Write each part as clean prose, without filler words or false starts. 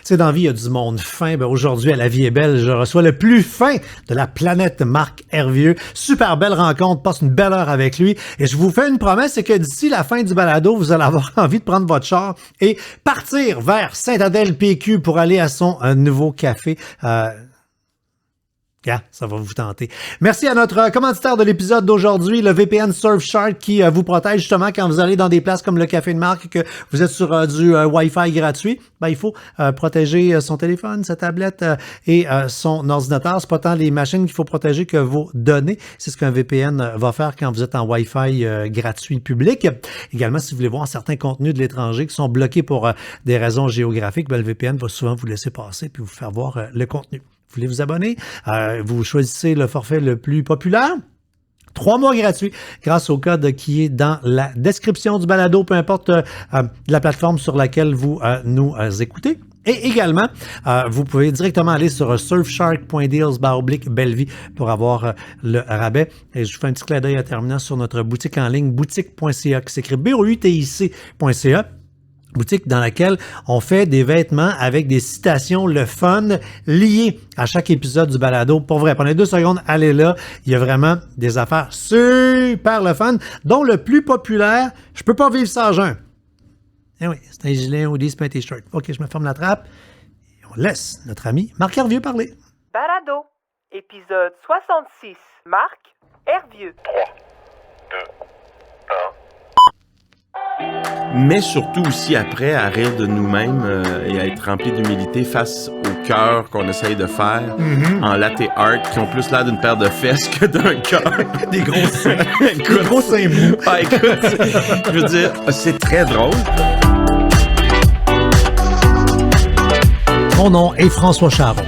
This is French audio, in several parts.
Tu sais, dans la vie, il y a du monde fin. Ben, aujourd'hui, à La Vie est belle, je reçois le plus fin de la planète, Marc Hervieux. Super belle rencontre, passe une belle heure avec lui. Et je vous fais une promesse, c'est que d'ici la fin du balado, vous allez avoir envie de prendre votre char et partir vers Sainte-Adèle-PQ pour aller à son nouveau café. Ça va vous tenter. Merci à notre commanditaire de l'épisode d'aujourd'hui, le VPN Surfshark, qui vous protège justement quand vous allez dans des places comme le Café de Marc, que vous êtes sur du Wi-Fi gratuit. Ben, il faut protéger son téléphone, sa tablette et son ordinateur. C'est pas tant les machines qu'il faut protéger que vos données. C'est ce qu'un VPN va faire quand vous êtes en Wi-Fi gratuit public. Également, si vous voulez voir certains contenus de l'étranger qui sont bloqués pour des raisons géographiques, ben, le VPN va souvent vous laisser passer puis vous faire voir le contenu. Vous voulez vous abonner? Vous choisissez le forfait le plus populaire. 3 mois gratuits grâce au code qui est dans la description du balado, peu importe la plateforme sur laquelle vous nous écoutez. Et également, vous pouvez directement aller sur surfshark.deals/Bellevie pour avoir le rabais. Et je vous fais un petit clin d'œil en terminant sur notre boutique en ligne, boutique.ca, qui s'écrit BOUTIC.ca. Boutique dans laquelle on fait des vêtements avec des citations, le fun, liées à chaque épisode du balado. Pour vrai, pendant 2 secondes, allez là. Il y a vraiment des affaires super le fun, dont le plus populaire, je peux pas vivre sans jeun. Eh oui, c'est un gilet, un hoodie, c'est pas un t-shirt. OK, je me ferme la trappe. Et on laisse notre ami Marc Hervieux parler. Balado, épisode 66. Marc Hervieux. 3, 2, 1... Mais surtout aussi après à rire de nous-mêmes et à être rempli d'humilité face au cœur qu'on essaye de faire en latte art qui ont plus l'air d'une paire de fesses que d'un cœur. Des gros seins. Des gros seins mous. Ah, écoute, je veux dire, c'est très drôle. Mon nom est François Charon.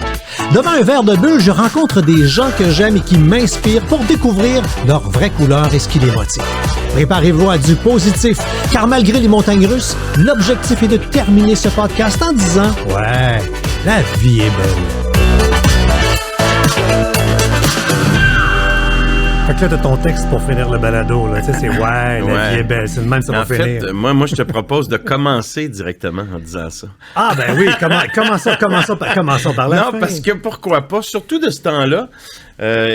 Devant un verre de bulle, je rencontre des gens que j'aime et qui m'inspirent pour découvrir leur vraie couleur et ce qui les motive. Préparez-vous à du positif, car malgré les montagnes russes, l'objectif est de terminer ce podcast en disant « Ouais, la vie est belle ». Fait que là, t'as ton texte pour finir le balado, là. Tu sais, c'est « Ouais, la vie est belle ». C'est de même ça va finir. En fait, moi, je te propose de commencer directement en disant ça. Ah, ben oui, commençons par la fin. Non, parce que pourquoi pas, surtout de ce temps-là.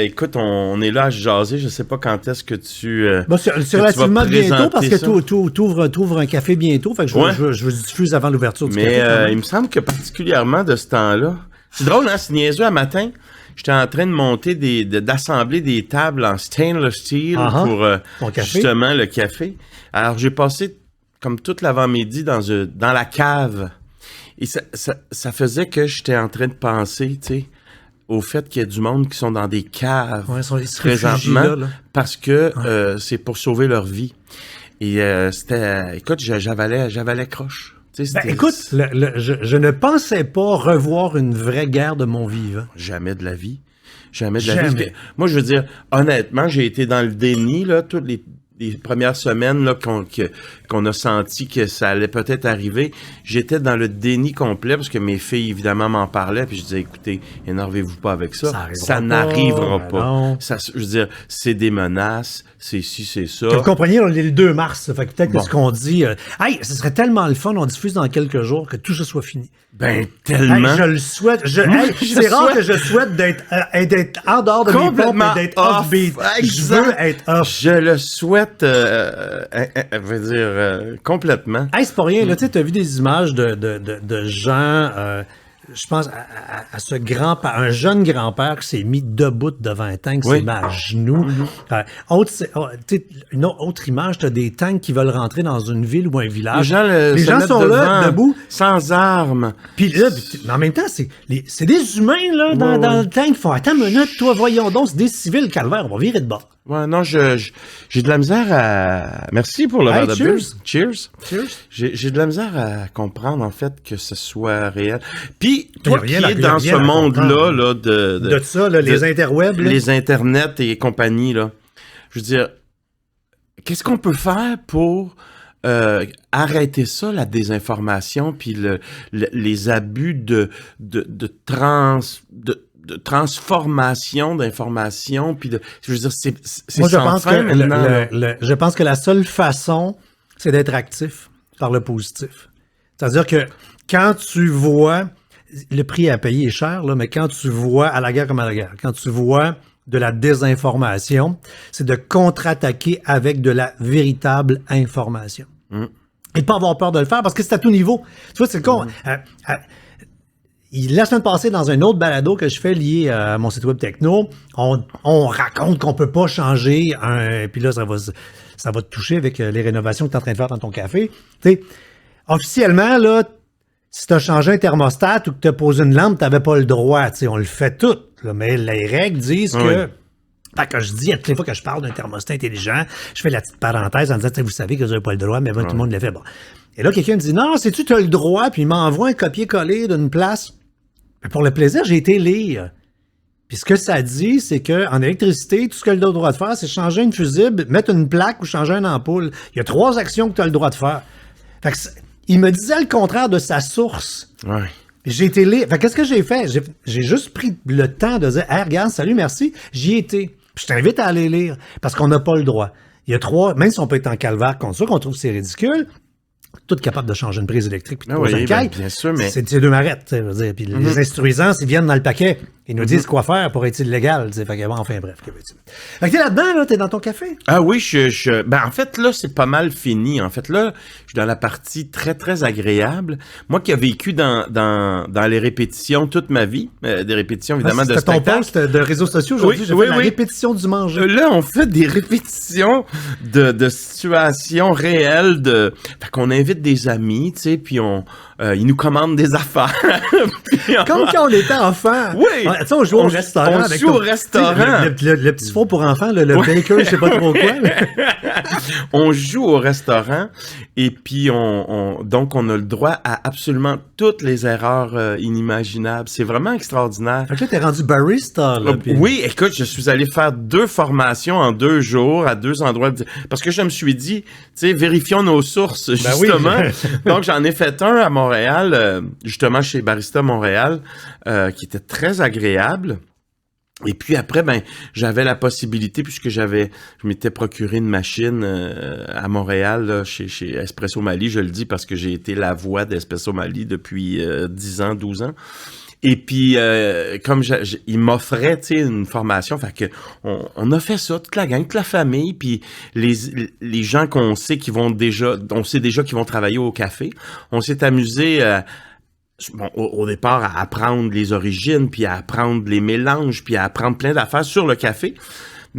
Écoute, on est là à jaser. Je sais pas quand est-ce que tu. C'est relativement bientôt parce que t'ouvres un café bientôt. Fait que je diffuse avant l'ouverture du café. Mais il me semble que particulièrement de ce temps-là. C'est drôle, hein? C'est niaiseux. Un matin, j'étais en train de monter d'assembler des tables en stainless steel pour justement le café. Alors, j'ai passé comme toute l'avant-midi dans la cave. Et ça faisait que j'étais en train de penser, tu sais, au fait qu'il y a du monde qui sont dans des caves présentement là. Parce que c'est pour sauver leur vie. Et écoute, j'avalais croche. Écoute, je ne pensais pas revoir une vraie guerre de mon vivant. Jamais de la vie. Jamais de la vie. Moi, je veux dire, honnêtement, j'ai été dans le déni, là, toutes les premières semaines là, qu'on a senti que ça allait peut-être arriver. J'étais dans le déni complet parce que mes filles, évidemment, m'en parlaient. Puis je disais, écoutez, énervez-vous pas avec ça. Ça n'arrivera pas. Ça, je veux dire, c'est des menaces, c'est ci, c'est ça. Vous compreniez, on est le 2 mars. Fait que peut-être que ce qu'on dit... hey, ce serait tellement le fun, on diffuse dans quelques jours, que tout ça soit fini. Ben, tellement. Hey, je le souhaite. C'est rare que je souhaite d'être en dehors de mes pompes et d'être off-beat. Je veux être off. Je le souhaite, je veux dire, complètement. Hey, c'est pas rien. Là, tu sais, t'as vu des images de gens... je pense à un jeune grand-père qui s'est mis debout devant un tank, qui s'est mis à genoux. Une autre image, t'as des tanks qui veulent rentrer dans une ville ou un village. Les gens sont là, debout. Sans armes. Puis là, mais en même temps, c'est des humains là dans le tank. Ils font, attends une minute, toi, voyons donc, c'est des civils, calvaire, on va virer de bord. Ouais, non, j'ai de la misère à... Merci pour le verre de bulle. Cheers. J'ai de la misère à comprendre, en fait, que ce soit réel. Puis, toi qui es dans ce monde-là, là, de ça, là, les interwebs, là. Les internets et compagnie, là. Je veux dire, qu'est-ce qu'on peut faire pour arrêter ça, la désinformation, puis les abus de transformation d'informations, puis je veux dire, c'est moi, je pense que la seule façon, c'est d'être actif par le positif. C'est-à-dire que quand tu vois le prix à payer est cher, là, mais quand tu vois, à la guerre comme à la guerre, quand tu vois de la désinformation, c'est de contre-attaquer avec de la véritable information. Et de pas avoir peur de le faire, parce que c'est à tout niveau. Tu vois, c'est con. La semaine passée, dans un autre balado que je fais lié à mon site web techno, on raconte qu'on peut pas changer puis là, ça va te toucher avec les rénovations que tu es en train de faire dans ton café. Tu sais, officiellement, là, si tu as changé un thermostat ou que tu as posé une lampe, tu n'avais pas le droit. Tu sais, on le fait tout. Là, mais les règles disent que... Quand je dis, à toutes les fois que je parle d'un thermostat intelligent, je fais la petite parenthèse en disant, vous savez que vous n'avez pas le droit, mais tout le monde le fait. Bon. Et là, quelqu'un me dit, non, sais-tu, tu as le droit, puis il m'envoie un copier-coller d'une place. Mais pour le plaisir, j'ai été lire. Puis ce que ça dit, c'est qu'en électricité, tout ce que tu as le droit de faire, c'est changer une fusible, mettre une plaque ou changer une ampoule. Il y a 3 actions que tu as le droit de faire. Fait que il me disait le contraire de sa source. Ouais. J'ai été lire. Fait qu'est-ce que j'ai fait? J'ai juste pris le temps de dire, hey, regarde, salut, merci. J'y étais. Puis je t'invite à aller lire, parce qu'on n'a pas le droit. Il y a 3, même si on peut être en calvaire contre ça, qu'on trouve que c'est ridicule, tout capable de changer une prise électrique puis de poser un câble. Bien sûr, mais... C'est 2 marettes, tu sais, je veux dire. Puis les instruisants, ils viennent dans le paquet. Ils nous disent quoi faire pour être illégal, tu sais. Fait que, bon, enfin, bref, que veux-tu? Fait que t'es là-dedans, là, t'es dans ton café? Ah oui, ben, en fait, là, c'est pas mal fini. En fait, là, je suis dans la partie très, très agréable. Moi qui ai vécu dans les répétitions toute ma vie, des répétitions, évidemment, de spectacles. C'était ton poste de réseaux sociaux aujourd'hui, j'ai fait la répétition du manger. Là, on fait des répétitions de situations réelles fait qu'on invite des amis, tu sais, puis ils nous commandent des affaires. Comme quand on était enfant. Oui. Tu sais, on jouait au restaurant. On joue au restaurant. Le petit four pour enfants, le baker, je sais pas trop quoi. On joue au restaurant et puis donc on a le droit à absolument toutes les erreurs inimaginables. C'est vraiment extraordinaire. Fait que là, t'es rendu barista, là. Oui, écoute, je suis allé faire 2 formations en 2 jours à 2 endroits. Parce que je me suis dit, tu sais, vérifions nos sources, justement. Oui. Donc, j'en ai fait un à Montréal, justement chez Barista Montréal, qui était très agréable. Et puis après, ben, j'avais la possibilité, puisque je m'étais procuré une machine à Montréal, là, chez Espresso Mali, je le dis parce que j'ai été la voix d'Espresso Mali depuis 10 ans, 12 ans. Et puis, comme il m'offrait, tu sais, une formation, fait que on a fait ça, toute la gang, toute la famille, puis les gens qu'on sait on sait déjà qu'ils vont travailler au café. On s'est amusé au départ à apprendre les origines, puis à apprendre les mélanges, puis à apprendre plein d'affaires sur le café,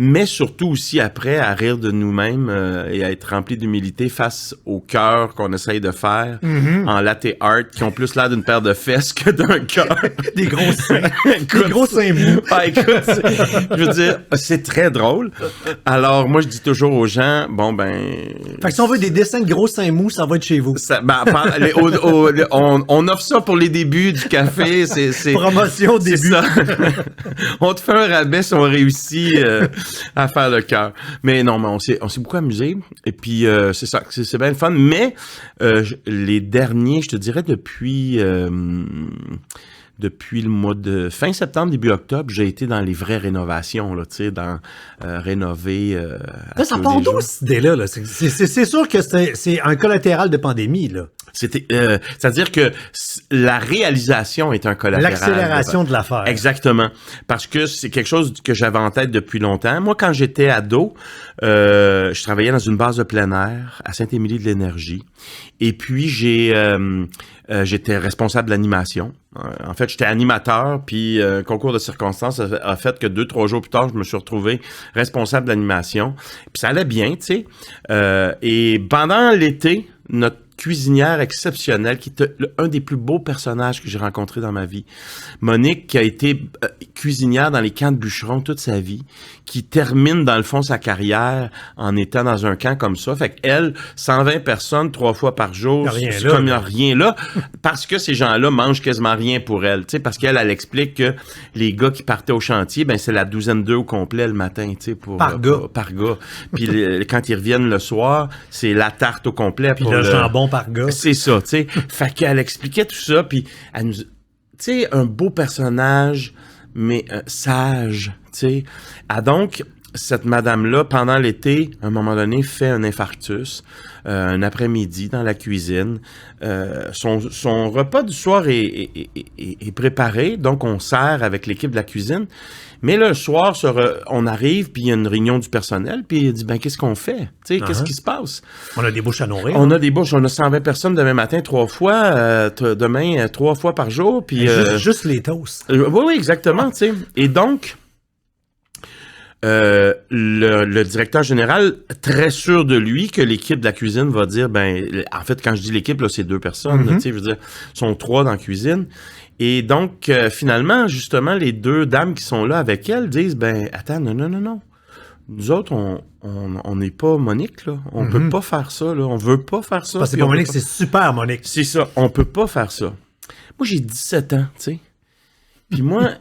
mais surtout aussi après à rire de nous-mêmes et à être rempli d'humilité face au cœur qu'on essaye de faire en latte art, qui ont plus l'air d'une paire de fesses que d'un cœur. Des gros seins. Des gros seins mous. Ah, écoute, je veux dire, c'est très drôle. Alors, moi, je dis toujours aux gens, bon, ben... Fait que si on veut des dessins de gros seins mous, ça va être chez vous. On offre ça pour les débuts du café. C'est promotion au début. Ça. On te fait un rabais si on réussit à faire le cœur. Mais non, mais on s'est beaucoup amusé. Et puis, c'est ça, c'est bien le fun. Mais les derniers, je te dirais, depuis le mois de fin septembre, début octobre, j'ai été dans les vraies rénovations, là, tu sais, dans rénover. Là, ça part d'où cette idée-là? Là? C'est sûr que c'est un collatéral de pandémie, là. C'est-à-dire que la réalisation est un collatéral. L'accélération de l'affaire. Exactement. Parce que c'est quelque chose que j'avais en tête depuis longtemps. Moi, quand j'étais ado, je travaillais dans une base de plein air à Saint-Émilie-de-l'Énergie. Et puis, j'étais responsable d'animation. En fait, j'étais animateur, puis concours de circonstances a fait que 2-3 jours plus tard, je me suis retrouvé responsable d'animation. Puis ça allait bien, tu sais. Et pendant l'été, notre cuisinière exceptionnelle, qui était un des plus beaux personnages que j'ai rencontré dans ma vie. Monique, qui a été cuisinière dans les camps de bûcherons toute sa vie, qui termine, dans le fond, sa carrière en étant dans un camp comme ça. Fait qu'elle, 120 personnes, 3 fois par jour, c'est comme il n'y a rien là, parce que ces gens-là mangent quasiment rien pour elle. Tu sais, parce qu'elle, elle explique que les gars qui partaient au chantier, ben c'est la douzaine d'œufs au complet le matin, tu sais, par gars. Puis quand ils reviennent le soir, c'est la tarte au complet. Puis le jambon par gars. C'est ça, tu sais. Fait qu'elle expliquait tout ça, puis elle nous... Tu sais, un beau personnage, mais sage, tu sais. Donc, cette madame-là, pendant l'été, à un moment donné, fait un infarctus, un après-midi dans la cuisine. Son repas du soir est préparé, donc on sert avec l'équipe de la cuisine. Mais là, le soir, on arrive, puis il y a une réunion du personnel, puis il dit, qu'est-ce qu'on fait? Qu'est-ce qui se passe? On a des bouches à nourrir. On a 120 personnes demain matin, 3 fois, demain, 3 fois par jour, puis... Juste les toasts. Oui, exactement, tu sais. Et donc... le directeur général, très sûr de lui que l'équipe de la cuisine va dire, en fait, quand je dis l'équipe, là, c'est 2 personnes, tu sais, je veux dire, sont 3 dans la cuisine. Et donc, finalement, justement, les 2 dames qui sont là avec elle disent, attends, non. Nous autres, on n'est pas Monique, là. On peut pas faire ça, là. On veut pas faire ça. C'est pas Monique, c'est super Monique. C'est ça. On peut pas faire ça. Moi, j'ai 17 ans, tu sais. Puis moi,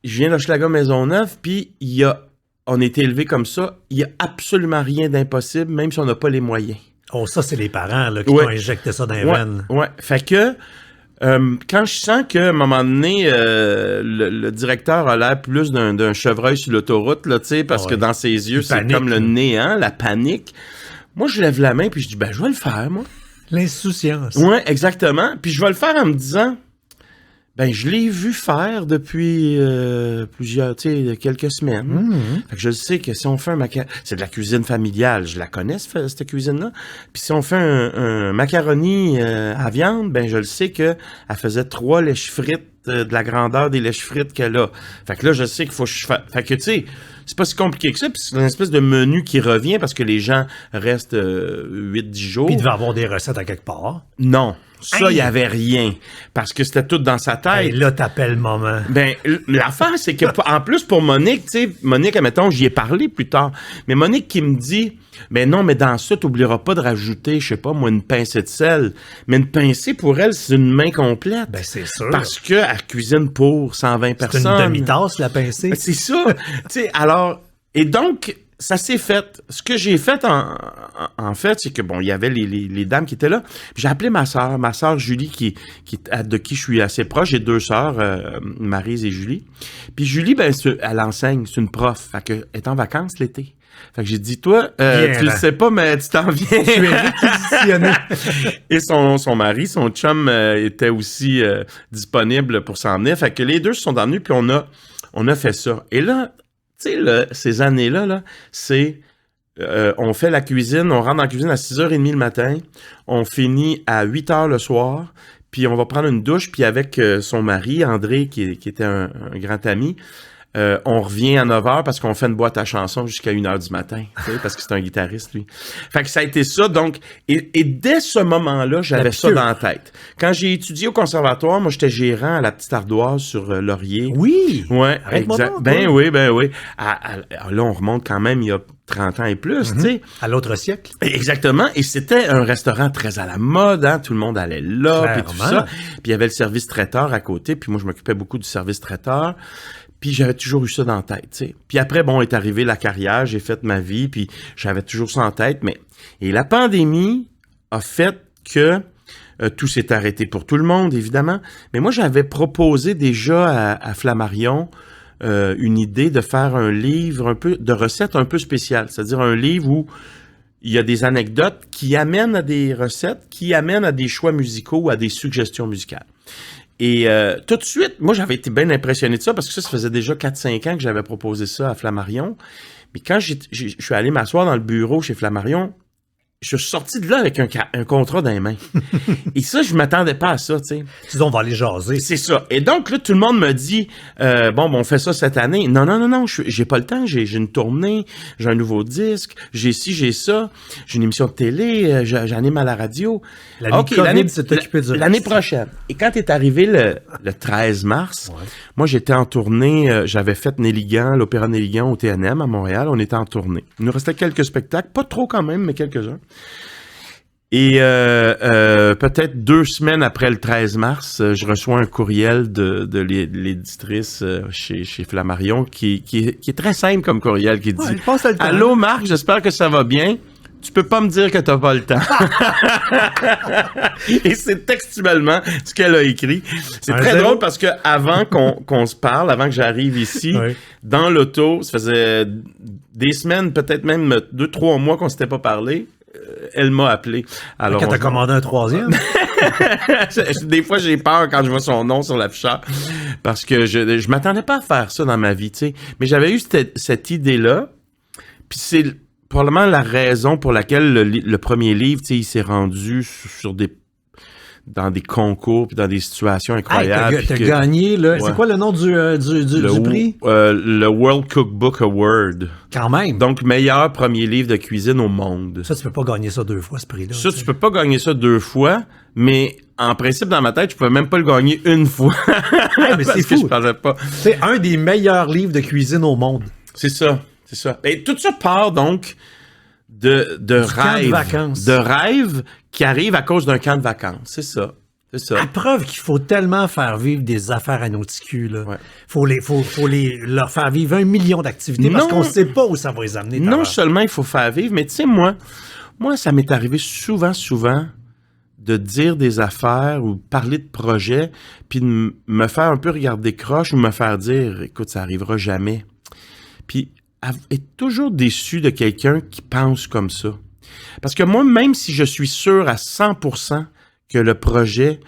je viens d'Hochelaga Maisonneuve, puis on a été élevés comme ça. Il y a absolument rien d'impossible, même si on n'a pas les moyens. Oh, ça, c'est les parents, là, qui t'ont injecté ça dans les veines. Ouais. Fait que, quand je sens qu'à un moment donné, le directeur a l'air plus d'un chevreuil sur l'autoroute, là, tu sais, parce que dans ses yeux, c'est comme le néant, la panique. Moi, je lève la main, puis je dis, je vais le faire, moi. L'insouciance. Ouais, exactement. Puis je vais le faire en me disant, je l'ai vu faire depuis quelques semaines. Fait que je sais que si on fait c'est de la cuisine familiale, je la connais, cette cuisine-là. Puis si on fait un macaroni à viande, je le sais que elle faisait 3 lèches frites de la grandeur des lèches frites qu'elle a. Fait que là, je sais qu'il faut que je fasse... Fait que, tu sais, c'est pas si compliqué que ça, puis c'est une espèce de menu qui revient parce que les gens restent 8-10 jours. Puis il devait avoir des recettes à quelque part. Non. Ça, il n'y avait rien. Parce que c'était tout dans sa tête. Et là, t'appelles maman. L'affaire, c'est que, en plus, pour Monique, tu sais, Monique, admettons, j'y ai parlé plus tard. Mais Monique qui me dit, non, mais dans ça, t'oublieras pas de rajouter, je sais pas, moi, une pincée de sel. Mais une pincée, pour elle, c'est une main complète. C'est sûr. Parce qu'elle cuisine pour 120 personnes. C'est une demi-tasse, la pincée. C'est ça. Tu sais, alors, et donc, ça s'est fait. Ce que j'ai fait, en fait, c'est que, il y avait les dames qui étaient là. J'ai appelé ma sœur Julie, de qui je suis assez proche. J'ai 2 sœurs, Maryse et Julie. Puis Julie, elle enseigne, c'est une prof. Fait qu'elle est en vacances l'été. Fait que j'ai dit, toi, tu le sais pas, mais tu t'en viens. Tu es réquisitionné. Et son mari, son chum, était aussi disponible pour s'en venir. Fait que les 2 se sont emmenés, puis on a fait ça. Et là, tu sais, ces années-là, là, c'est... on fait la cuisine, on rentre dans la cuisine à 6h30 le matin, on finit à 8h le soir, puis on va prendre une douche, puis avec son mari, André, qui était un grand ami, on revient à 9h parce qu'on fait une boîte à chansons jusqu'à 1h du matin, parce que c'est un guitariste, lui. Fait que ça a été ça, donc, et dès ce moment-là, j'avais ça dans la tête. Quand j'ai étudié au conservatoire, moi, j'étais gérant à la Petite Ardoise sur Laurier. Oui! Ouais, exact. Oui. Là, on remonte quand même il y a 30 ans et plus, tu sais. À l'autre siècle. Exactement. Et c'était un restaurant très à la mode, hein. Tout le monde allait là, puis tout ça. Puis il y avait le service traiteur à côté, puis moi, je m'occupais beaucoup du service traiteur. Puis j'avais toujours eu ça dans la tête, tu sais. Puis après, est arrivé la carrière, j'ai fait ma vie, puis j'avais toujours ça en tête. Et la pandémie a fait que tout s'est arrêté pour tout le monde, évidemment. Mais moi, j'avais proposé déjà à Flammarion une idée de faire un livre un peu de recettes un peu spéciales. C'est-à-dire un livre où il y a des anecdotes qui amènent à des recettes, qui amènent à des choix musicaux ou à des suggestions musicales. Et tout de suite, moi, j'avais été bien impressionné de ça parce que ça faisait déjà 4-5 ans que j'avais proposé ça à Flammarion. Mais quand je suis allé m'asseoir dans le bureau chez Flammarion, je suis sorti de là avec un contrat dans les mains. Et ça, je m'attendais pas à ça, tu sais. Dis donc, on va aller jaser. C'est ça. Et donc, là, tout le monde me dit, on fait ça cette année. Non, j'ai pas le temps. J'ai une tournée, j'ai un nouveau disque, j'ai ci, j'ai ça, j'ai une émission de télé, j'anime à la radio. L'année prochaine. Et quand est arrivé le 13 mars, moi, j'étais en tournée, j'avais fait Nelligan, l'Opéra Nelligan au TNM à Montréal. On était en tournée. Il nous restait quelques spectacles, pas trop quand même, mais quelques-uns. Et peut-être 2 semaines après le 13 mars, je reçois un courriel de l'éditrice chez Flammarion qui est très simple comme courriel, qui dit « Allô Marc, j'espère que ça va bien. tu peux pas me dire que t'as pas le temps. Et c'est textuellement ce qu'elle a écrit. C'est très drôle parce que avant qu'on se parle, avant que j'arrive ici, dans l'auto, ça faisait des semaines, peut-être même 2-3 mois qu'on s'était pas parlé. Elle m'a appelé. Alors, quand t'as commandé un troisième? Des fois, j'ai peur quand je vois son nom sur l'afficheur parce que je m'attendais pas à faire ça dans ma vie, tu sais. Mais j'avais eu cette idée-là. Puis c'est probablement la raison pour laquelle le premier livre, tu sais, il s'est rendu dans des concours puis dans des situations incroyables. T'as gagné, là. Ouais. C'est quoi le nom du prix? Le World Cookbook Award. Quand même. Donc, meilleur premier livre de cuisine au monde. Ça, tu peux pas gagner ça 2 fois, ce prix-là. Ça, tu peux pas gagner ça 2 fois, mais en principe, dans ma tête, je pouvais même pas le gagner 1 fois. Ouais, mais c'est fou. Je pensais pas. C'est un des meilleurs livres de cuisine au monde. C'est ça. Et tout ça part donc de rêves. De rêves qui arrivent à cause d'un camp de vacances. C'est ça. À preuve qu'il faut tellement faire vivre des affaires à nos ticus, là. Ouais. Faut leur faire vivre 1 million d'activités parce qu'on sait pas où ça va les amener. Non seulement il faut faire vivre, mais tu sais, moi, ça m'est arrivé souvent de dire des affaires ou parler de projets puis de me faire un peu regarder croche ou me faire dire, écoute, ça arrivera jamais. Puis être toujours déçu de quelqu'un qui pense comme ça. Parce que moi, même si je suis sûr à 100% que le projet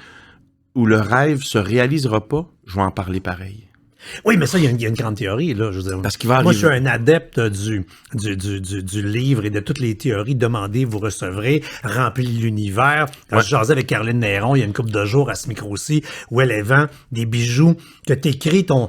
ou le rêve se réalisera pas, je vais en parler pareil. Oui, mais ça, il y a une grande théorie, là. Je veux dire, parce qu'il va arriver. Moi, je suis un adepte du livre et de toutes les théories. Demandez, vous recevrez, remplis l'univers. Quand je jasais avec Caroline Néron, il y a une couple de jours à ce micro-ci, où elle vend des bijoux, que t'écris ton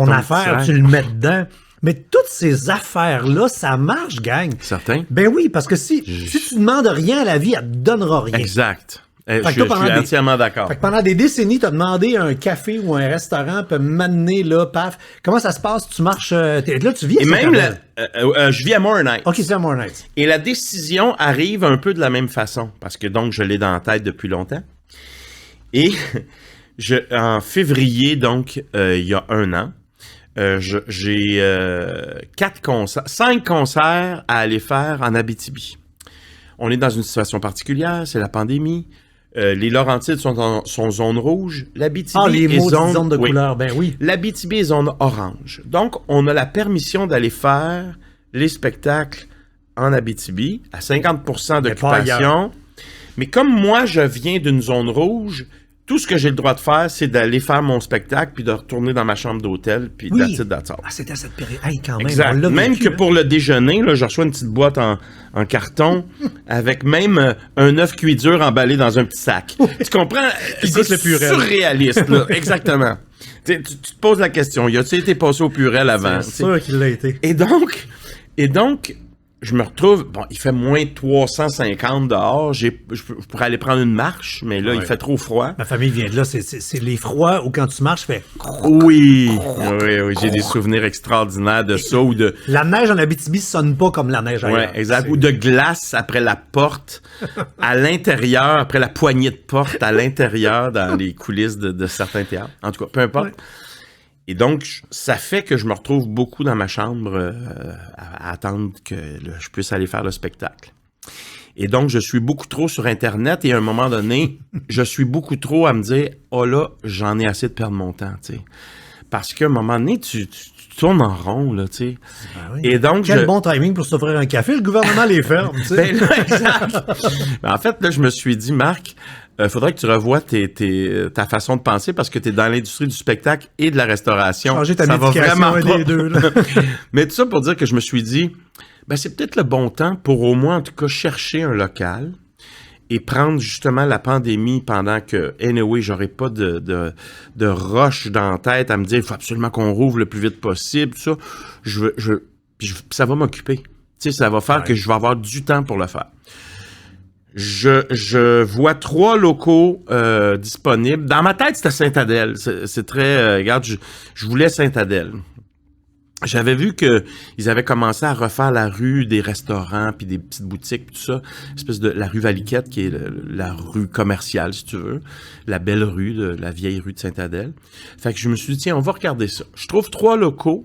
affaire, tu le mets dedans. Mais toutes ces affaires-là, ça marche, gang. Certain. Ben oui, parce que si tu demandes rien à la vie, elle te donnera rien. Exact. Je suis entièrement d'accord. Fait que pendant des décennies, tu as demandé à un café ou un restaurant, peut m'amener là, paf. Comment ça se passe? Tu marches... là, tu vis à je vis à Moore Knights. OK, c'est à Moore Knights. Et la décision arrive un peu de la même façon, parce que donc, je l'ai dans la tête depuis longtemps. Et en février, donc, il y a 1 an, j'ai 5 concerts à aller faire en Abitibi. On est dans une situation particulière, c'est la pandémie. Les Laurentides sont en zone rouge. L'Abitibi est zone de couleur, ben oui. L'Abitibi est zone orange. Donc, on a la permission d'aller faire les spectacles en Abitibi à 50% d'occupation. Mais comme moi, je viens d'une zone rouge, tout ce que j'ai le droit de faire, c'est d'aller faire mon spectacle puis de retourner dans ma chambre d'hôtel puis that's all. Ah, c'était cette période. Hey, quand même. Exact. Même que pour le déjeuner, là, je reçois une petite boîte en carton avec même un œuf cuit dur emballé dans un petit sac. Tu comprends? C'est surréaliste, là. Exactement. Tu te poses la question, y a-t-il été passé au Purel avant? C'est sûr qu'il l'a été. Et donc, je me retrouve... Bon, il fait moins 350 dehors. Je pourrais aller prendre une marche, mais là, il fait trop froid. Ma famille vient de là. C'est les froids où quand tu marches, fait... Oui, j'ai des souvenirs extraordinaires de ça ou de... La neige en Abitibi sonne pas comme la neige ailleurs. Oui, exact. Ou de glace après la porte, à l'intérieur, après la poignée de porte, à l'intérieur, dans les coulisses de certains théâtres. En tout cas, peu importe. Ouais. Et donc, ça fait que je me retrouve beaucoup dans ma chambre à attendre que je puisse aller faire le spectacle. Et donc, je suis beaucoup trop sur Internet et à un moment donné, je suis beaucoup trop à me dire « Oh là, j'en ai assez de perdre mon temps. » Parce qu'à un moment donné, tu tournes en rond, là, tu sais. Ben oui. Et donc, quel bon timing pour s'offrir un café, le gouvernement les ferme, tu sais. Ben là, exact. En fait, là, je me suis dit, Marc, faudrait que tu revoies ta façon de penser parce que tu es dans l'industrie du spectacle et de la restauration. Changer ta médication des deux, là. Mais tout ça pour dire que je me suis dit, ben c'est peut-être le bon temps pour au moins, en tout cas, chercher un local et prendre justement la pandémie pendant que, anyway, j'aurais pas de rush dans la tête à me dire, il faut absolument qu'on rouvre le plus vite possible, tout ça. Ça va m'occuper. Tu sais, ça va faire que je vais avoir du temps pour le faire. Je vois 3 locaux disponibles. Dans ma tête, c'était Sainte-Adèle. C'est très... regarde, je voulais Sainte-Adèle. J'avais vu qu'ils avaient commencé à refaire la rue des restaurants puis des petites boutiques, tout ça. Espèce de la rue Valiquette, qui est la rue commerciale, si tu veux. La belle rue, la vieille rue de Sainte-Adèle. Fait que je me suis dit, tiens, on va regarder ça. Je trouve 3 locaux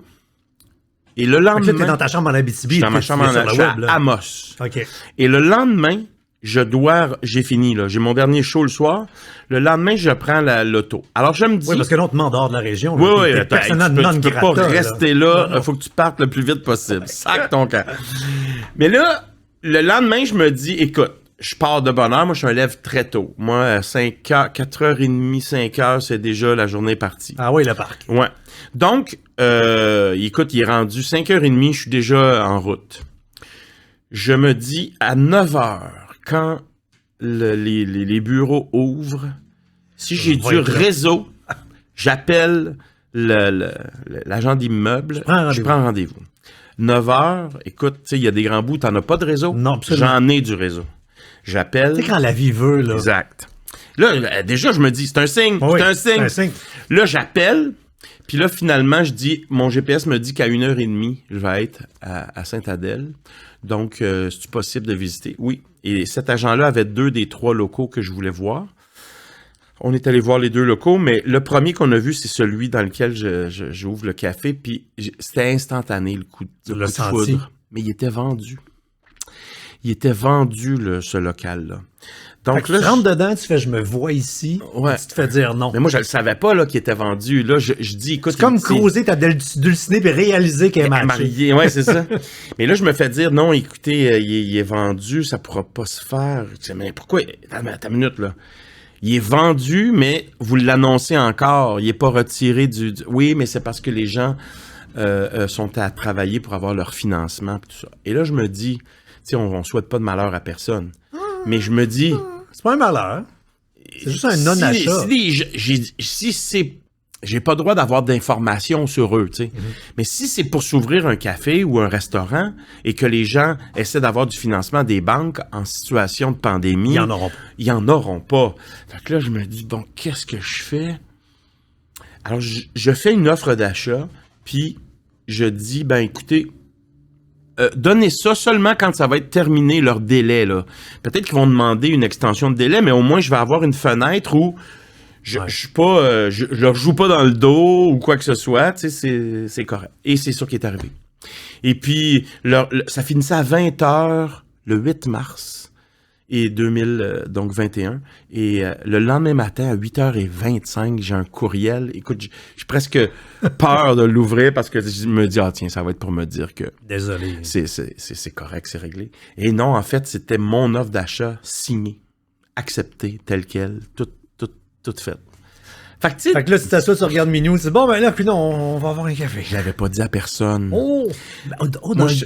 Et le lendemain... Donc là, t'es dans ta chambre en Abitibi. Je suis dans ma chambre je suis à Amos. OK. Et le lendemain, j'ai fini, là. J'ai mon dernier show le soir. Le lendemain, je prends l'auto. Alors, je me dis... Oui, parce que non, tu m'en dehors de la région. Oui, tu peux pas rester là. Il faut que tu partes le plus vite possible. Sac ton camp. Mais là, le lendemain, je me dis, écoute, je pars de bonne heure. Moi, je me lève très tôt. Moi, à 4h30, 5h, c'est déjà la journée partie. Ah oui, le parc. Ouais. Donc, écoute, il est rendu 5h30, je suis déjà en route. Je me dis, à 9h, quand les bureaux ouvrent, si j'ai du réseau, j'appelle l'agent d'immeuble, je prends rendez-vous. 9h, écoute, tu sais, il y a des grands bouts, t'en as pas de réseau? Non, absolument. J'en ai du réseau. J'appelle. Tu sais, quand la vie veut, là. Exact. Là, déjà, je me dis, c'est un signe, oui, c'est un signe. Là, j'appelle, puis là, finalement, je dis, mon GPS me dit qu'à 1h30, je vais être à Sainte-Adèle. Donc, c'est-tu possible de visiter? Oui. Et cet agent-là avait 2 des 3 locaux que je voulais voir. On est allé voir les 2 locaux, mais le premier qu'on a vu, c'est celui dans lequel j'ouvre le café, puis c'était instantané, le coup de foudre. Mais il était vendu. Il était vendu, ce local-là. Donc là, tu rentres dedans, tu fais « je me vois ici ouais. » tu te fais dire non. Mais moi, je le savais pas là qu'il était vendu. Là, je dis, écoute... C'est comme creuser ta dulcinée et réaliser qu'elle est mariée. Ouais, c'est ça. Mais là, je me fais dire, non, écoutez, il est vendu, ça pourra pas se faire. Je dis, mais pourquoi? Attends une minute, là. Il est vendu, mais vous l'annoncez encore. Il est pas retiré du... Oui, mais c'est parce que les gens sont à travailler pour avoir leur financement et tout ça. Et là, je me dis, tu sais, on souhaite pas de malheur à personne. Mais je me dis... C'est pas un malheur. C'est juste un non-achat. Si c'est... J'ai pas le droit d'avoir d'informations sur eux, tu sais. Mais si c'est pour s'ouvrir un café ou un restaurant et que les gens essaient d'avoir du financement des banques en situation de pandémie... Ils en auront pas. Fait que là, je me dis, bon, qu'est-ce que je fais? Alors, je fais une offre d'achat, puis je dis, ben écoutez... donnez ça seulement quand ça va être terminé leur délai, là. Peut-être qu'ils vont demander une extension de délai, mais au moins je vais avoir une fenêtre où je suis pas, je leur joue pas dans le dos ou quoi que ce soit, tu sais, c'est correct. Et c'est ça qui est arrivé. Et puis, ça finissait à 20h le 8 mars et 2021. Et le lendemain matin, à 8h25, j'ai un courriel. Écoute, j'ai presque peur de l'ouvrir parce que je me dis, ah tiens, ça va être pour me dire que... Désolé. C'est correct, c'est réglé. Et non, en fait, c'était mon offre d'achat signée, acceptée, telle quelle, toute faite. Fait que là, tu t'assois, tu regardes Minou, tu dis, bon, ben là, puis non, on va avoir un café. Je l'avais pas dit à personne. Oh!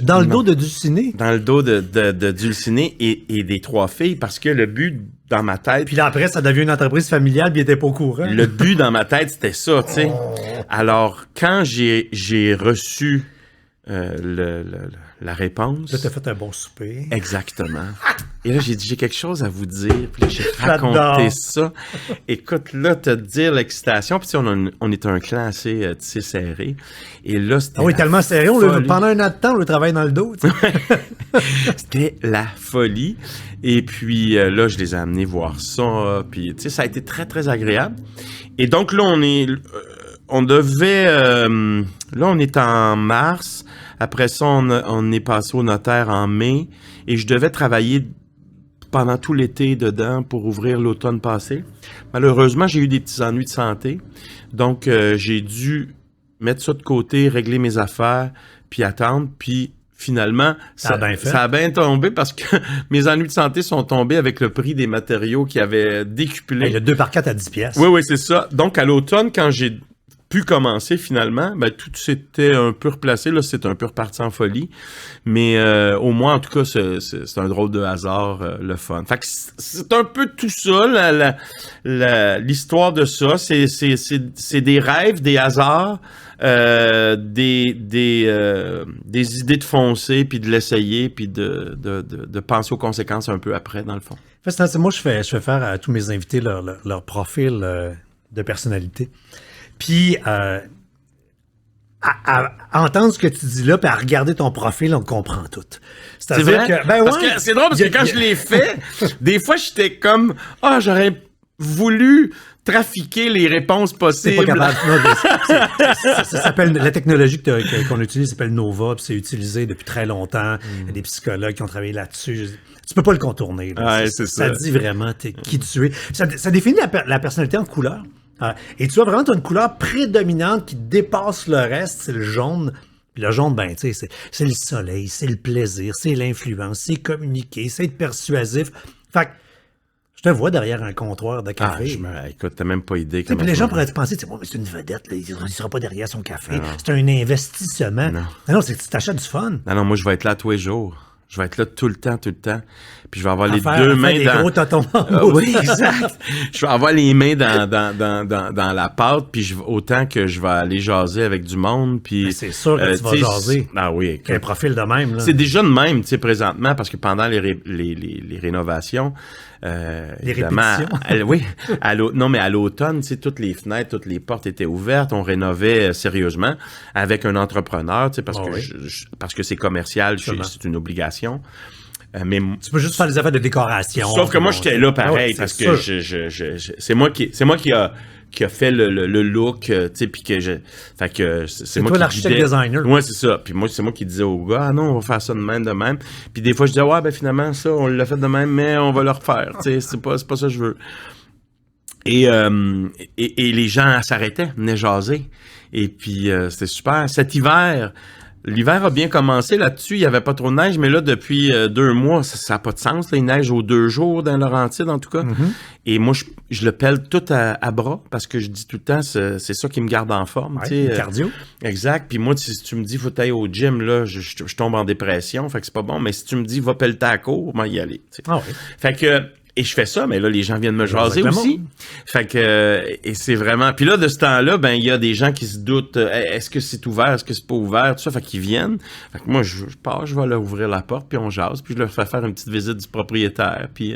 Dans le dos de Dulcinée? Dans le dos de Dulcinée et des 3 filles, parce que le but dans ma tête... Puis là, après, ça devient une entreprise familiale, puis il était pas au courant. Le but dans ma tête, c'était ça, tu sais. Alors, quand j'ai reçu la réponse... Là, t'as fait un bon souper. Exactement. Et là, j'ai dit, j'ai quelque chose à vous dire. Puis là, j'ai raconté ça. Écoute, là, te dire l'excitation. Puis on est un clan assez serré. Et là, c'était... Ah oui, tellement serré. Pendant un an de temps, on le travaille dans le dos. Tu sais. C'était la folie. Et puis là, je les ai amenés voir ça. Puis, tu sais, ça a été très, très agréable. Et donc, là, on devait... là, on est en mars. Après ça, on est passé au notaire en mai. Et je devais travailler pendant tout l'été dedans pour ouvrir l'automne passé. Malheureusement, j'ai eu des petits ennuis de santé. Donc, j'ai dû mettre ça de côté, régler mes affaires, puis attendre. Puis, finalement, ça a bien tombé parce que mes ennuis de santé sont tombés avec le prix des matériaux qui avaient décuplé. Le 2x4 à 10$. Oui, c'est ça. Donc, à l'automne, quand j'ai pu commencer finalement, ben, tout s'était un peu replacé. Là, c'est un peu reparti en folie. Mais au moins, en tout cas, c'est un drôle de hasard, le fun. Fait que c'est un peu tout ça, l'histoire de ça. C'est des rêves, des hasards, des idées de foncer, puis de l'essayer, puis de penser aux conséquences un peu après, dans le fond. Moi, je fais faire à tous mes invités leur profil de personnalité. Puis, à entendre ce que tu dis là, puis à regarder ton profil, on comprend tout. C'est vrai? Parce que c'est drôle, parce que quand je l'ai fait, des fois, j'étais comme, j'aurais voulu trafiquer les réponses possibles. C'est pas capable. Non, ça s'appelle, la technologie qu'on utilise s'appelle Nova, puis c'est utilisé depuis très longtemps. Il y a des psychologues qui ont travaillé là-dessus. Tu peux pas le contourner. Ouais, c'est ça. Ça dit vraiment qui tu es. Ça définit la personnalité en couleur. Et tu vois vraiment, tu as une couleur prédominante qui dépasse le reste, c'est le jaune. Puis le jaune, ben, tu sais, c'est le soleil, c'est le plaisir, c'est l'influence, c'est communiquer, c'est être persuasif. Fait que je te vois derrière un comptoir de café. Écoute, t'as même pas idée. Puis les gens pourraient te penser, mais c'est une vedette, là, il ne sera pas derrière son café. C'est un investissement. Non, c'est que tu t'achètes du fun. Non, moi, je vais être là tous les jours. Je vais être là tout le temps. Puis je vais avoir les deux mains dans... gros totons. Oui, exact. Je vais avoir les mains dans la pâte, puis autant que je vais aller jaser avec du monde. Puis c'est sûr que tu vas jaser. Ah oui. Un profil de même. Là. C'est déjà de même, tu sais, présentement, parce que pendant les rénovations... les répétitions. Oui. Non, mais à l'automne, tu sais, toutes les fenêtres, toutes les portes étaient ouvertes. On rénovait sérieusement avec un entrepreneur, tu sais, parce que c'est commercial, c'est une obligation. Mais tu peux juste faire des affaires de décoration. Sauf que moi, j'étais là pareil, parce que c'est moi qui a fait le look, tu sais, puis que fait que c'est moi toi qui l'architecte designer. Ouais, c'est ça. Puis moi, c'est moi qui disais aux gars, ah non, on va faire ça de même. Puis des fois, je disais, ouais, ben finalement, ça, on l'a fait de même, mais on va le refaire. Tu sais, c'est pas ça que je veux. Et les gens s'arrêtaient, venaient jaser. Et puis, c'était super. Cet hiver, l'hiver a bien commencé là-dessus. Il n'y avait pas trop de neige, mais là, depuis 2 mois, ça n'a pas de sens. Là. Il neige aux 2 jours dans Laurentides, en tout cas. Mm-hmm. Et moi, je le pèle tout à bras parce que je dis tout le temps, c'est ça qui me garde en forme. Ouais, le cardio. Exact. Puis moi, si tu me dis, faut aller au gym, là, je tombe en dépression. Fait que c'est pas bon. Mais si tu me dis, va pelleter à court, moi, y aller. Ah oui. Fait que... Et je fais ça, mais là, les gens viennent me jaser aussi. Fait que, et c'est vraiment... Puis là, de ce temps-là, ben, il y a des gens qui se doutent, est-ce que c'est ouvert, est-ce que c'est pas ouvert, tout ça. Fait qu'ils viennent. Fait que moi, je pars, je vais leur ouvrir la porte, puis on jase, puis je leur fais faire une petite visite du propriétaire, puis...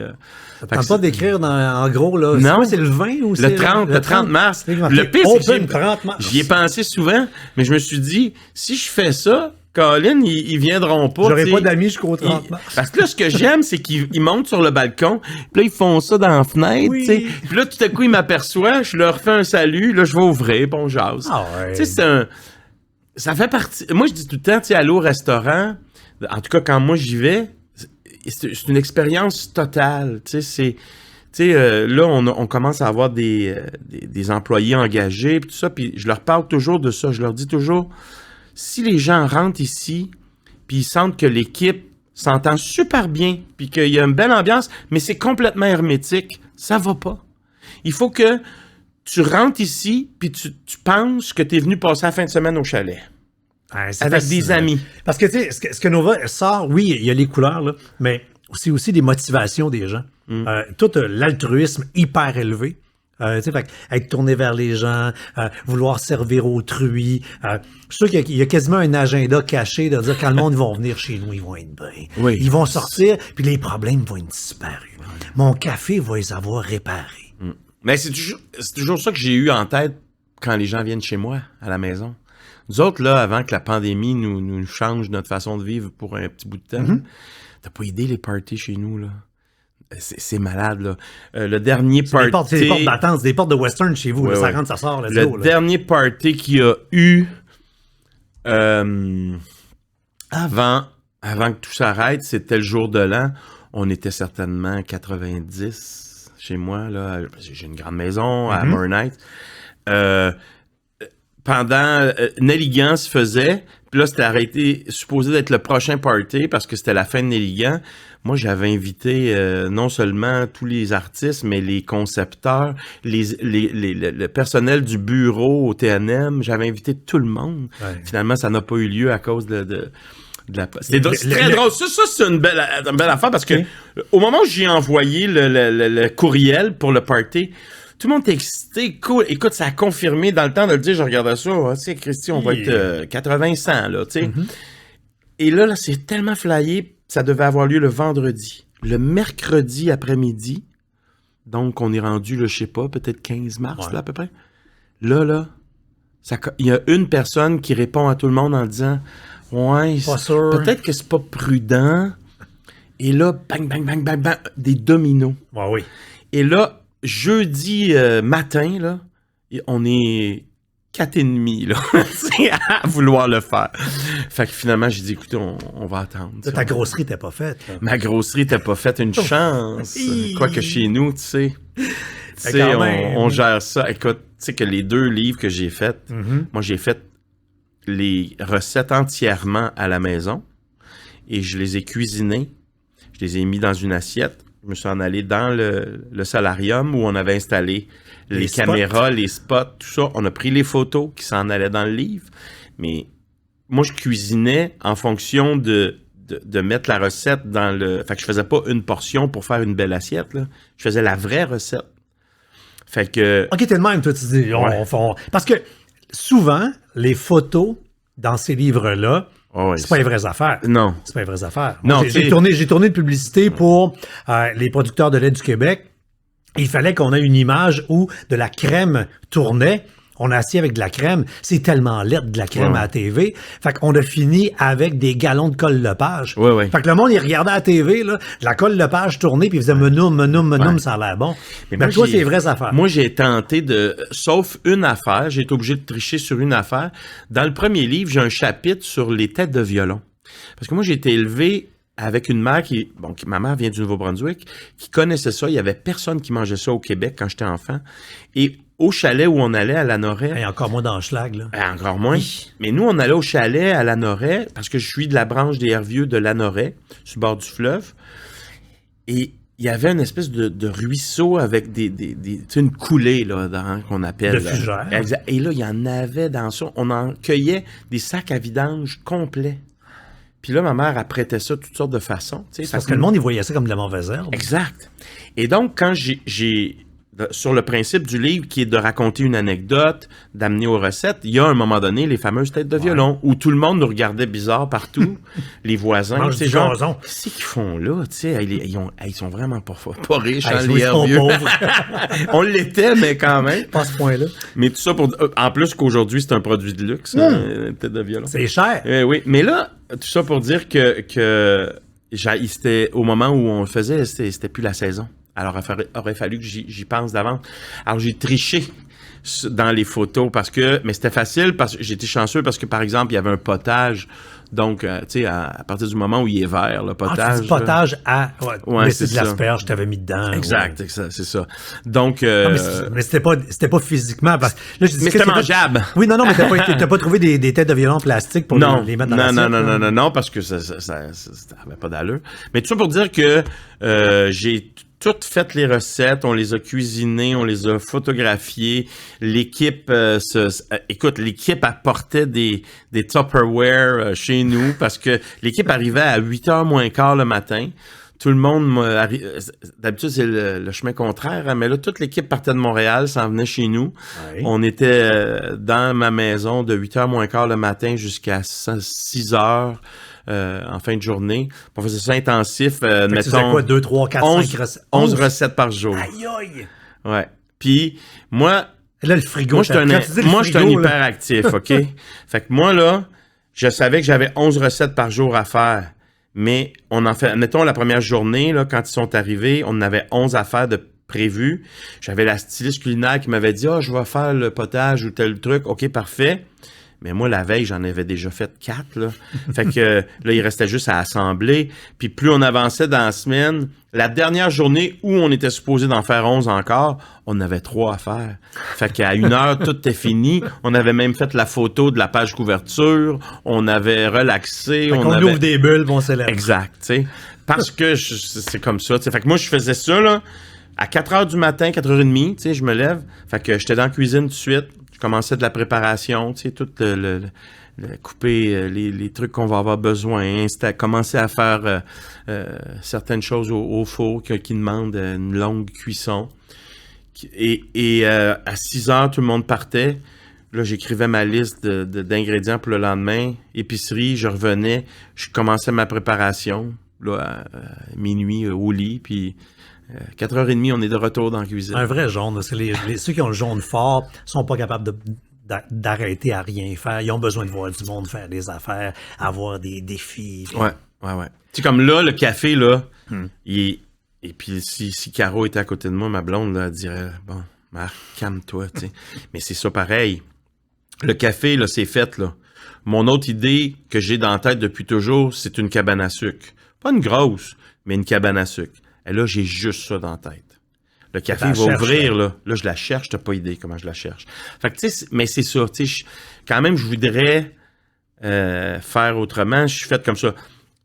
T'as pas d'écrire en gros, là? Non. C'est le 20 ou c'est... Le 30 mars. Le pire, c'est que j'y ai pensé souvent, mais je me suis dit, si je fais ça, Colin, ils viendront pas. J'aurais pas d'amis jusqu'au 30 mars. Parce que là, ce que j'aime, c'est qu'ils montent sur le balcon, puis là, ils font ça dans la fenêtre, tu sais. Puis là, tout à coup, ils m'aperçoivent, je leur fais un salut, là, je vais ouvrir, puis on jase. Ah ouais. Tu sais, ça fait partie... Moi, je dis tout le temps, tu sais, aller au restaurant, en tout cas, quand moi, j'y vais, c'est une expérience totale, tu sais, là, on commence à avoir des employés engagés, puis tout ça, puis je leur parle toujours de ça, je leur dis toujours... Si les gens rentrent ici, puis ils sentent que l'équipe s'entend super bien, puis qu'il y a une belle ambiance, mais c'est complètement hermétique, ça va pas. Il faut que tu rentres ici, puis tu penses que tu es venu passer la fin de semaine au chalet. Avec des amis. Parce que, tu sais, ce que Nova sort, oui, il y a les couleurs, là, mais c'est aussi des motivations des gens. Tout l'altruisme hyper élevé. Tu sais, être tourné vers les gens, vouloir servir autrui. Je suis sûr qu'il y a quasiment un agenda caché de dire quand le monde va venir chez nous, ils vont être bien. Oui. Ils vont sortir, puis les problèmes vont être disparus. Mon café va les avoir réparés. Mais c'est toujours ça que j'ai eu en tête quand les gens viennent chez moi, à la maison. Nous autres, là, avant que la pandémie nous change notre façon de vivre pour un petit bout de temps, t'as pas idée les parties chez nous, là. C'est malade, là. Le dernier party... C'est des portes d'attente, c'est des portes de western chez vous. Ouais, là, ça rentre, ça sort. Le dernier party qu'il y a eu avant que tout s'arrête, c'était le jour de l'an. On était certainement 90 chez moi, là. J'ai une grande maison à Mornight. Pendant... Nelligan se faisait... Puis là, c'était arrêté, supposé d'être le prochain party parce que c'était la fin de Nelligan. Moi, j'avais invité non seulement tous les artistes, mais les concepteurs, le personnel du bureau au TNM. J'avais invité tout le monde. Ouais. Finalement, ça n'a pas eu lieu à cause de la... C'est très drôle. Ça, c'est une belle affaire parce que au moment où j'ai envoyé le courriel pour le party, tout le monde était excité, cool. Écoute, ça a confirmé dans le temps de le dire, je regardais ça, tu sais, Christy, on va être 80-100, là, tu sais. Et là, c'est tellement flyé, ça devait avoir lieu le vendredi. Le mercredi après-midi, donc on est rendu, là, je sais pas, peut-être 15 mars, là, à peu près. Là, il y a une personne qui répond à tout le monde en disant, ouais, peut-être que c'est pas prudent. Et là, bang, bang, bang, bang, bang, des dominos. Ouais, oui. Et là, jeudi matin, là, on est 4,5 là, à vouloir le faire. Fait que finalement, j'ai dit, écoutez, on va attendre. Ta grosserie n'était pas faite. Là. Ma grosserie n'était pas faite, une chance. Quoique chez nous, tu sais, on gère ça. Écoute, tu sais que les 2 livres que j'ai faits, moi, j'ai fait les recettes entièrement à la maison et je les ai cuisinées. Je les ai mis dans une assiette. Je me suis en allé dans le solarium où on avait installé les caméras, les spots, tout ça. On a pris les photos qui s'en allaient dans le livre. Mais moi, je cuisinais en fonction de mettre la recette dans le... Fait que je faisais pas une portion pour faire une belle assiette, là. Je faisais la vraie recette. Fait que... OK, t'es de même, toi, tu dis... Parce que souvent, les photos dans ces livres-là, c'est pas les vraies affaires. Non. C'est pas les vraies affaires. Non, moi, j'ai tourné de publicité pour les producteurs de lait du Québec. Il fallait qu'on ait une image où de la crème tournait. On a assis avec de la crème. C'est tellement laid de la crème à la TV. Fait qu'on a fini avec des galons de colle Lepage. Fait que le monde, il regardait à la TV, là, la colle Lepage tournée, puis il faisait menoum, ça a l'air bon. Mais toi, c'est les vraies affaires. Moi, j'ai tenté sauf une affaire, j'ai été obligé de tricher sur une affaire. Dans le premier livre, j'ai un chapitre sur les têtes de violon. Parce que moi, j'ai été élevé avec une mère ma mère vient du Nouveau-Brunswick, qui connaissait ça. Il y avait personne qui mangeait ça au Québec quand j'étais enfant. Et au chalet où on allait à Lanoraie... Et encore moins dans le schlag, là. Encore moins. Mais nous, on allait au chalet à Lanoraie, parce que je suis de la branche des Hervieux de Lanoraie, sur le bord du fleuve. Et il y avait une espèce de ruisseau avec une coulée, là, qu'on appelle. De fugère. Et là, il y en avait dans ça. On en cueillait des sacs à vidange complets. Puis là, ma mère apprêtait ça de toutes sortes de façons. Parce que le monde, il voyait ça comme de la mauvaise herbe. Exact. Et donc, quand j'ai sur le principe du livre qui est de raconter une anecdote, d'amener aux recettes, il y a à un moment donné les fameuses têtes de violon où tout le monde nous regardait bizarre partout, les voisins. C'est genre, qu'est-ce qu'ils font là? Ils sont vraiment pas riches, les Hervieux. On l'était, mais quand même. Pas à ce point-là. Mais tout ça en plus qu'aujourd'hui, c'est un produit de luxe, tête de violon. C'est cher. Oui, mais là, tout ça pour dire que c'était au moment où on le faisait, c'était plus la saison. Alors, il aurait fallu que j'y pense d'avance. Alors, j'ai triché dans les photos mais c'était facile parce que j'étais chanceux parce que, par exemple, il y avait un potage. Donc, tu sais, à partir du moment où il est vert, le potage. Tu dis potage mais c'est de l'asperge que tu avais mis dedans. Exact, c'est ça. Donc. Mais c'était pas physiquement. Parce que là, je dis, mais c'était mangeable. Oui, non, mais t'as pas trouvé des têtes de violon plastique pour les mettre dans l'assiette? Non, parce que ça avait pas d'allure. Mais tout ça pour dire que j'ai toutes fait les recettes, on les a cuisinées, on les a photographiées. L'équipe, l'équipe apportait des Tupperware chez nous parce que l'équipe arrivait à 8h moins quart le matin. Tout le monde, d'habitude c'est le chemin contraire, mais là toute l'équipe partait de Montréal, s'en venait chez nous. Oui. On était dans ma maison de 8h moins quart le matin jusqu'à 6h. En fin de journée. On faisait ça intensif. Mettons, tu faisais quoi, 2, 3, 4, 5 recettes? 11 recettes par jour. Aïe, aïe! Ouais. Puis, moi... Là, le frigo... Moi, je suis un hyperactif, OK? Fait que moi, là, je savais que j'avais 11 recettes par jour à faire. Mais on en fait... Mettons, la première journée, là, quand ils sont arrivés, on en avait 11 à faire de prévu. J'avais la styliste culinaire qui m'avait dit « Ah, je vais faire le potage ou tel truc. » OK, parfait. Mais moi, la veille, j'en avais déjà fait 4, là. Fait que là, il restait juste à assembler. Puis plus on avançait dans la semaine, la dernière journée où on était supposé d'en faire 11 encore, on avait 3 à faire. Fait qu'à 1h, tout était fini. On avait même fait la photo de la page couverture. On avait relaxé. Fait qu'on ouvre des bulles, on s'élève. Exact, tu sais. Parce que c'est comme ça, tu sais. Fait que moi, je faisais ça, là. À 4h du matin, 4h30, tu sais, je me lève. Fait que j'étais dans la cuisine tout de suite. Je commençais de la préparation, tu sais, tout couper les trucs qu'on va avoir besoin. Commencer à faire certaines choses au four qui demandent une longue cuisson. Et à 6h, tout le monde partait. Là, j'écrivais ma liste d'ingrédients pour le lendemain. Épicerie, je revenais. Je commençais ma préparation là, à minuit au lit, puis... 4h30, on est de retour dans la cuisine. Un vrai jaune, parce que ceux qui ont le jaune fort sont pas capables d'arrêter à rien faire. Ils ont besoin de voir du monde faire des affaires, avoir des défis. Ouais. Tu sais, comme là, le café, là, il est Et puis, si Caro était à côté de moi, ma blonde, là, elle dirait, bon, Marc, calme-toi, tu sais. Mais c'est ça pareil. Le café, là, c'est fait, là. Mon autre idée que j'ai dans la tête depuis toujours, c'est une cabane à sucre. Pas une grosse, mais une cabane à sucre. Et là, j'ai juste ça dans la tête. Le café va ouvrir, là. Là, je la cherche, t'as pas idée comment je la cherche. Fait que, tu sais, mais c'est ça, tu sais, quand même, je voudrais faire autrement. Je suis fait comme ça.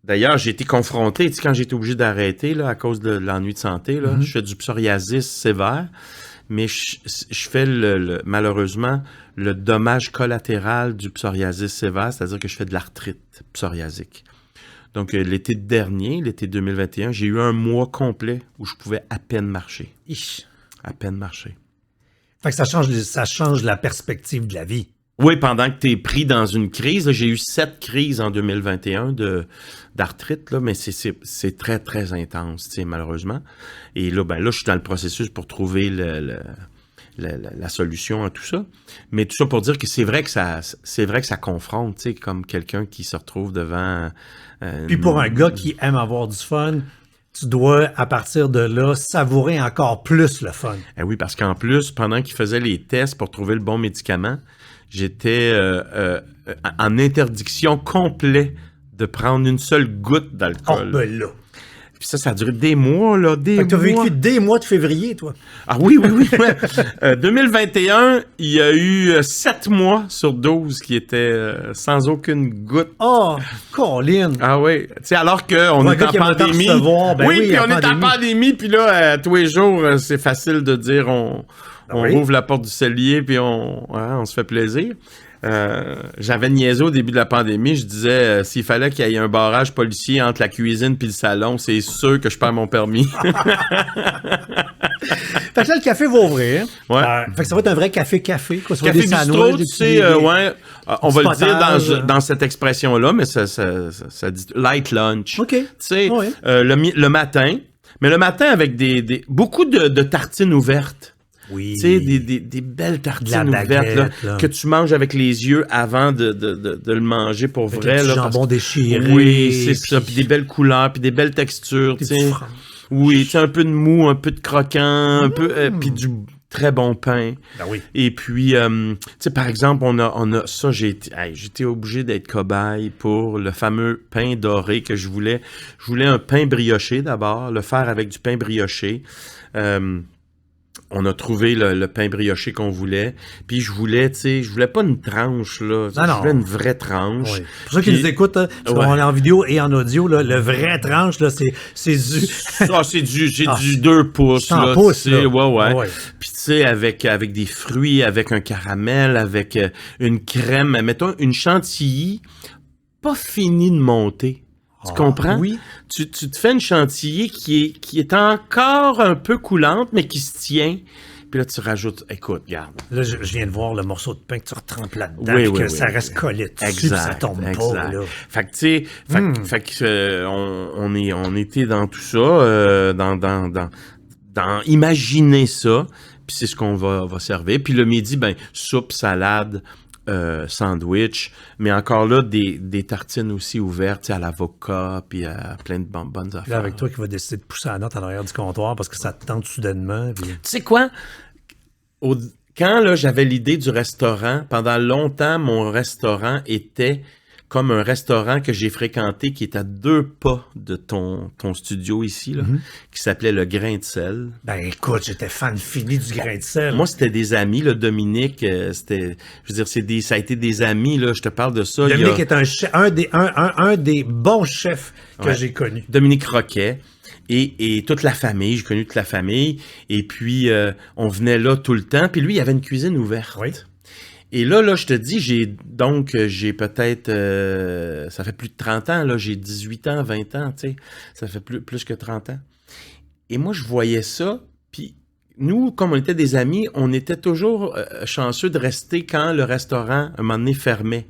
D'ailleurs, j'ai été confronté, tu sais, quand j'ai été obligé d'arrêter, là, à cause de l'ennui de santé, là, je fais du psoriasis sévère, mais je fais malheureusement le dommage collatéral du psoriasis sévère, c'est-à-dire que je fais de l'arthrite psoriasique. Donc, l'été dernier, l'été 2021, j'ai eu un mois complet où je pouvais à peine marcher. À peine marcher. Fait que ça change la perspective de la vie. Oui, pendant que tu es pris dans une crise, là, j'ai eu 7 crises en 2021 d'arthrite, là, mais c'est très, très intense, tu sais, malheureusement. Et là, je suis dans le processus pour trouver la solution à tout ça. Mais tout ça pour dire que c'est vrai que ça confronte, tu sais, comme quelqu'un qui se retrouve devant... Puis pour un gars qui aime avoir du fun, tu dois, à partir de là, savourer encore plus le fun. Eh oui, parce qu'en plus, pendant qu'il faisait les tests pour trouver le bon médicament, j'étais en interdiction complète de prendre une seule goutte d'alcool. Oh, ben là. Puis ça a duré des mois, là, des mois. Fait que t'as vécu des mois de février, toi. Ah oui. Ouais. 2021, il y a eu 7 mois sur 12 qui étaient sans aucune goutte. Oh, Colin! Ah oui. Tu sais, alors qu'on est en pandémie. Puis on est en pandémie, puis là, tous les jours, c'est facile de dire on ouvre la porte du cellier, puis on se fait plaisir. J'avais niaisé au début de la pandémie, je disais s'il fallait qu'il y ait un barrage policier entre la cuisine puis le salon, c'est sûr que je perds mon permis. Fait que là, le café va ouvrir. Ouais. Fait que ça va être un vrai café-café. Quoi. Ça café va des bistrot, tu sais, on va le dire dans cette expression-là, mais ça dit light lunch. OK. Tu sais, le matin, mais le matin avec beaucoup de tartines ouvertes. Oui. Tu sais, des belles tartines ouvertes là, que tu manges avec les yeux avant de le manger pour avec vrai. Du jambon déchiré. Oui, c'est ça. Puis des belles couleurs, puis des belles textures. Tu sais. Oui, tu sais, un peu de mou, un peu de croquant, un peu, puis du très bon pain. Ben oui. Et puis, tu sais, par exemple, on a ça, j'étais obligé d'être cobaye pour le fameux pain doré que je voulais. Je voulais un pain brioché d'abord, le faire avec du pain brioché. On a trouvé le pain brioché qu'on voulait. Puis je voulais pas une tranche, là. Je voulais une vraie tranche. Oui. Pour ceux qui nous écoutent, on est en vidéo et en audio, là, le vrai tranche, là, c'est du... du 2 pouces, là. Pouces, là. Ouais. Puis tu sais, avec des fruits, avec un caramel, avec une crème, mettons une chantilly pas finie de monter. Tu comprends? Oui. Tu te fais une chantilly qui est encore un peu coulante, mais qui se tient. Puis là, tu rajoutes... Écoute, regarde. Là, je viens de voir le morceau de pain que tu retrempes là-dedans, que ça reste collé dessus, puis ça tombe pas, là. Fait que, tu sais, on était dans tout ça, dans imaginer ça, puis c'est ce qu'on va servir. Puis le midi, soupe, salade... sandwich, mais encore là, des tartines aussi ouvertes à l'avocat, puis à plein de bonnes affaires. Là, avec toi qui va décider de pousser la note en arrière du comptoir parce que ça te tente soudainement. Puis... Tu sais quoi? Quand là, j'avais l'idée du restaurant, pendant longtemps, mon restaurant était comme un restaurant que j'ai fréquenté qui est à 2 pas de ton studio ici, là, qui s'appelait Le Grain de Sel. Ben écoute, j'étais fan fini du Grain de Sel. Moi, c'était des amis, là, Dominique, ça a été des amis, là, je te parle de ça. Dominique est un des bons chefs que j'ai connus. Dominique Roquet. Et toute la famille, j'ai connu toute la famille. Et puis, on venait là tout le temps. Puis lui, il avait une cuisine ouverte. Oui. Et là, je te dis, j'ai peut-être, ça fait plus de 30 ans, là, j'ai 18 ans, 20 ans, tu sais, ça fait plus que 30 ans. Et moi, je voyais ça, puis nous, comme on était des amis, on était toujours chanceux de rester quand le restaurant, un moment donné, fermait.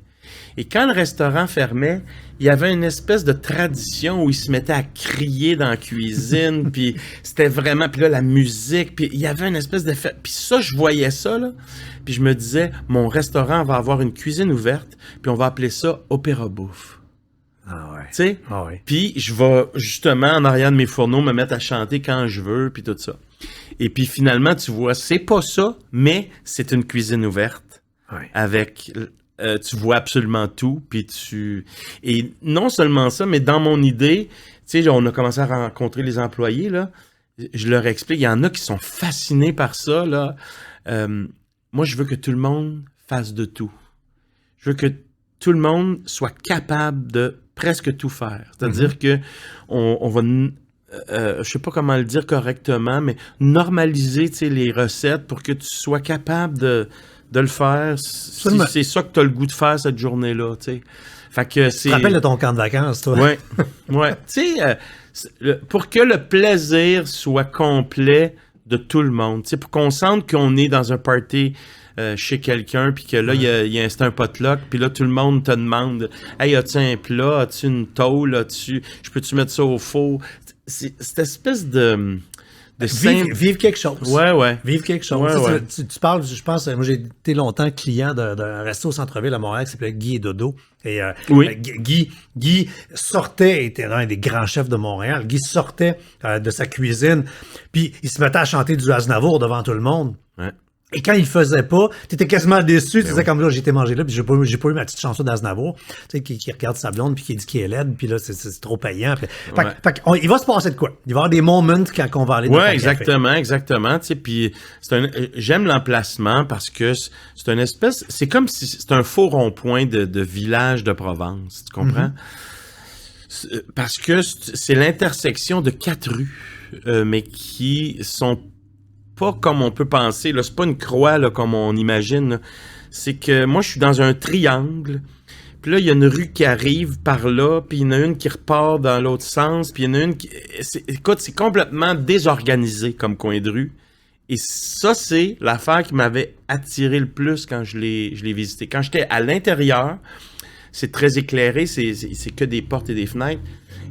Et quand le restaurant fermait, il y avait une espèce de tradition où ils se mettaient à crier dans la cuisine, puis c'était vraiment, puis là, la musique, puis il y avait une espèce d'effet. Puis ça, je voyais ça, là, puis je me disais, mon restaurant va avoir une cuisine ouverte, puis on va appeler ça Opéra Bouffe. Ah ouais. Tu sais? Ah ouais. Puis je vais justement en arrière de mes fourneaux me mettre à chanter quand je veux, puis tout ça. Et puis finalement, tu vois, c'est pas ça, mais c'est une cuisine ouverte. Ouais. Avec... tu vois absolument tout, puis tu... Et non seulement ça, mais dans mon idée, tu sais, on a commencé à rencontrer les employés, là. Je leur explique, il y en a qui sont fascinés par ça, là. Moi, je veux que tout le monde fasse de tout. Je veux que tout le monde soit capable de presque tout faire. C'est-à-dire que on va... je sais pas comment le dire correctement, mais normaliser, tu sais, les recettes pour que tu sois capable de le faire si c'est ça que tu as le goût de faire cette journée-là, tu sais. Fait que c'est... Tu te rappelles de ton camp de vacances, toi? Ouais, ouais. Tu sais, pour que le plaisir soit complet de tout le monde, tu sais, pour qu'on sente qu'on est dans un party chez quelqu'un, puis que là, c'est un potluck, puis là, tout le monde te demande « Hey, as-tu un plat? As-tu une tôle? Je peux-tu mettre ça au four? » C'est cette espèce de Vivre quelque chose. Ouais. Vivre quelque chose. Ouais. Tu parles, je pense, moi j'ai été longtemps client d'un resto au centre-ville à Montréal qui s'appelait Guy et Dodo. Et Guy sortait, était un des grands chefs de Montréal. Guy sortait de sa cuisine, puis il se mettait à chanter du Aznavour devant tout le monde. Ouais. Et quand il le faisait pas, t'étais quasiment déçu. Tu disais comme là, j'ai été mangé là, puis j'ai pas eu ma petite chanson d'Aznavour, tu sais, qui regarde sa blonde, puis qui dit qu'il est laide, puis là, c'est trop payant. Puis, il va se passer de quoi? Il va y avoir des moments quand on va aller dans le exactement. Tu sais, puis j'aime l'emplacement parce que c'est une espèce, c'est comme si c'est un faux rond-point de village de Provence, tu comprends? Parce que c'est l'intersection de 4 rues, mais qui sont pas comme on peut penser, là, c'est pas une croix là, comme on imagine. Là. C'est que moi, je suis dans un triangle, puis là, il y a une rue qui arrive par là, puis il y en a une qui repart dans l'autre sens, puis il y en a une qui... Écoute, c'est complètement désorganisé comme coin de rue. Et ça, c'est l'affaire qui m'avait attiré le plus quand je l'ai visité. Quand j'étais à l'intérieur, c'est très éclairé, c'est que des portes et des fenêtres.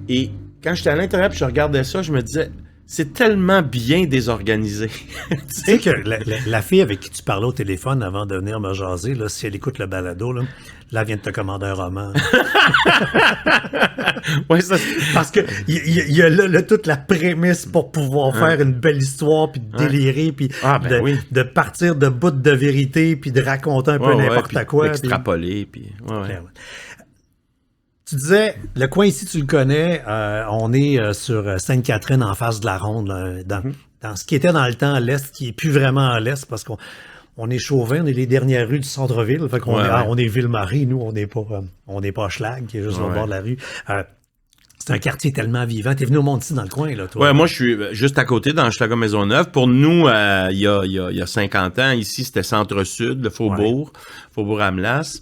Et quand j'étais à l'intérieur, puis je regardais ça, je me disais... C'est tellement bien désorganisé. Tu sais que la fille avec qui tu parlais au téléphone avant de venir me jaser, là, si elle écoute le balado, là elle vient de te commander un roman. Ouais, ça, parce que il y a là toute la prémisse pour pouvoir faire une belle histoire, puis de délirer, puis de partir de bout de vérité, puis de raconter un peu n'importe quoi. D'extrapoler, puis... Tu disais, le coin ici, tu le connais, on est sur Sainte-Catherine, en face de la Ronde, là, dans ce qui était dans le temps à l'Est, qui est plus vraiment à l'Est, parce qu'on est Chauvin, on est les dernières rues du centre-ville, fait qu'on on est Ville-Marie, nous, on n'est pas Schlag, qui est juste au bord de la rue. C'est un quartier tellement vivant. T'es venu au Monde-Ci dans le coin, là, toi? Ouais, moi, je suis juste à côté, dans Hochelaga-Maisonneuve. Pour nous, il y a 50 ans, ici, c'était Centre-Sud, le Faubourg Amelas.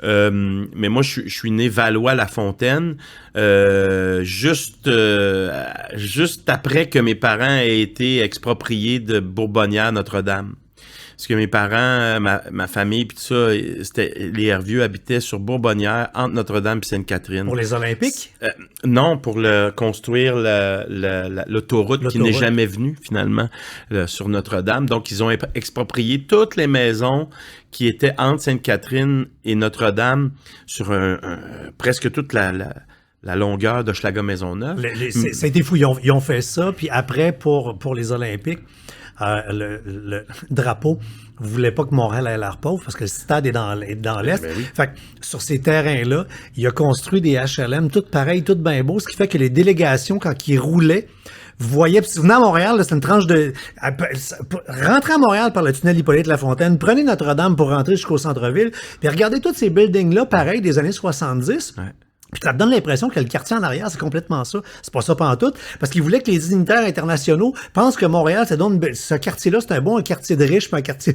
Mais moi, je suis né Valois-la-Fontaine, juste après que mes parents aient été expropriés de Bourbonnière Notre-Dame. Parce que mes parents, ma famille, puis tout ça, les Hervieux habitaient sur Bourbonnière, entre Notre-Dame et Sainte-Catherine. Pour les Olympiques? Non, pour construire l'autoroute qui n'est jamais venue, finalement, sur Notre-Dame. Donc, ils ont exproprié toutes les maisons qui étaient entre Sainte-Catherine et Notre-Dame sur presque toute la longueur d'Hochelaga-Maisonneuve. Ça a été fou. Ils ont fait ça, puis après, pour les Olympiques, le drapeau ne voulait pas que Montréal ait l'air pauvre parce que le stade est dans l'Est. Fait que sur ces terrains-là, il a construit des HLM, toutes pareilles, toutes bien beaux, ce qui fait que les délégations, quand ils roulaient, vous voyez, si vous venez à Montréal, c'est une tranche de... Rentrez à Montréal par le tunnel Hippolyte-Lafontaine, prenez Notre-Dame pour rentrer jusqu'au centre-ville, puis regardez tous ces buildings-là, pareils, des années 70. Ouais. Puis ça te donne l'impression que le quartier en arrière, c'est complètement ça. C'est pas ça pantoute, parce qu'ils voulaient que les dignitaires internationaux pensent que Montréal, ce quartier-là, c'est un quartier de riches, pas un quartier...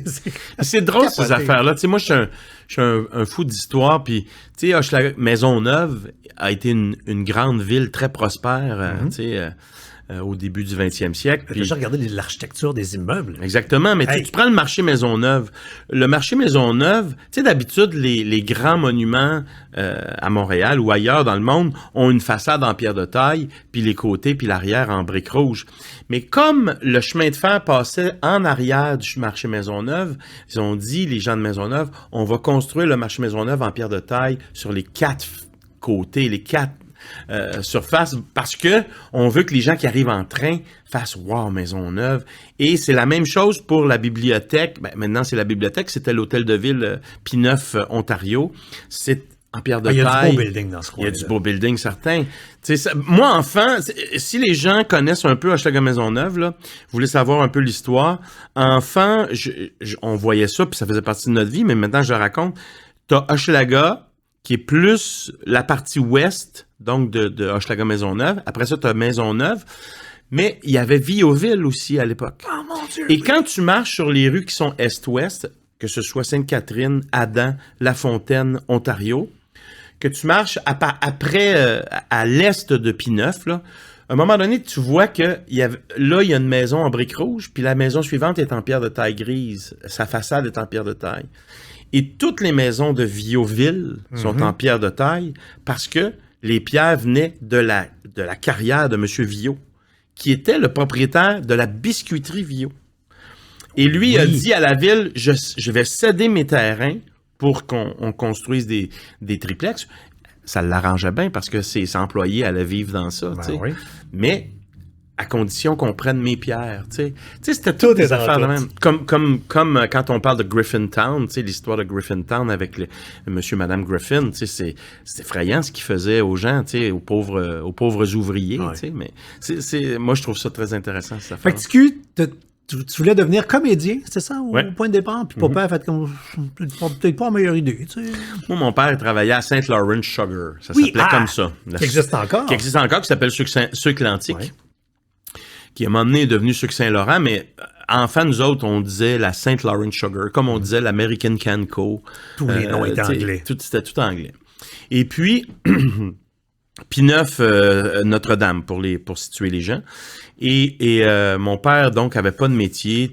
C'est drôle, ces affaires-là. Tu sais, moi, je suis un fou d'histoire, puis, tu sais, Maisonneuve a été une grande ville très prospère, tu sais... au début du 20e siècle. J'ai déjà regardé l'architecture des immeubles. Exactement, mais tu prends le marché Maisonneuve. Le marché Maisonneuve, tu sais, d'habitude, les grands monuments à Montréal ou ailleurs dans le monde ont une façade en pierre de taille, puis les côtés, puis l'arrière en briques rouges. Mais comme le chemin de fer passait en arrière du marché Maisonneuve, ils ont dit, les gens de Maisonneuve, on va construire le marché Maisonneuve en pierre de taille sur les 4 côtés, les 4 surface parce que on veut que les gens qui arrivent en train fassent « Wow, Maisonneuve ». Et c'est la même chose pour la bibliothèque. Ben, maintenant, c'est la bibliothèque. C'était l'hôtel de ville P9, Ontario. C'est en pierre de taille. Il y a du beau building dans ce coin. Il y a du beau building, certain. Moi, enfant, si les gens connaissent un peu Hochelaga Maisonneuve, là, vous voulez savoir un peu l'histoire, enfant, on voyait ça, puis ça faisait partie de notre vie, mais maintenant, je le raconte. T'as Hochelaga, qui est plus la partie ouest, donc de Hochelaga Maisonneuve. Après ça, t'as Maisonneuve. Mais il y avait Viauville aussi à l'époque. Oh mon Dieu! Et quand tu marches sur les rues qui sont est-ouest, que ce soit Sainte-Catherine, Adam, La Fontaine, Ontario, que tu marches après à l'est de P9, là, à un moment donné, tu vois que il y a une maison en briques rouges, puis la maison suivante est en pierre de taille grise. Sa façade est en pierre de taille. Et toutes les maisons de Viauville sont en pierre de taille parce que les pierres venaient de la carrière de M. Viau, qui était le propriétaire de la biscuiterie Viau. Et lui a dit à la ville, je vais céder mes terrains pour qu'on construise des triplex. Ça l'arrangeait bien parce que ses employés allaient vivre dans ça. Oui. Mais à condition qu'on prenne mes pierres. C'était toutes des affaires de même. Comme quand on parle de Griffintown, l'histoire de Griffintown avec monsieur et madame Griffin, c'est effrayant ce qu'ils faisaient aux gens, aux pauvres ouvriers. Ouais. Mais moi, je trouve ça très intéressant, cette affaire. Fait que tu voulais devenir comédien, c'est ça, au point de départ? Puis papa a fait comme, peut-être pas la meilleure idée, tu sais. Moi, mon père travaillait à St. Lawrence Sugar. Ça s'appelait comme ça. Qui existe encore. Qui existe encore, qui s'appelle Sucre Atlantique. Qui à un moment donné est devenu Sucre Saint-Laurent, mais enfant, nous autres, on disait la St. Lawrence Sugar, comme on disait l'American Can Co. Tous les noms étaient anglais. C'était tout anglais. Et puis, P9 Notre-Dame, pour situer les gens. Et mon père, donc, avait pas de métier.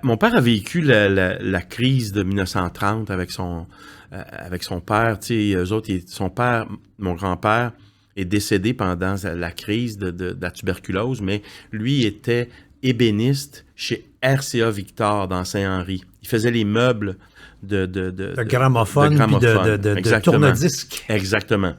Mon père a vécu la crise de 1930 avec son père. Eux autres, son père, mon grand-père, est décédé pendant la crise de la tuberculose, mais lui était ébéniste chez RCA Victor dans Saint-Henri. Il faisait les meubles de gramophone, de tourne-disque. Exactement.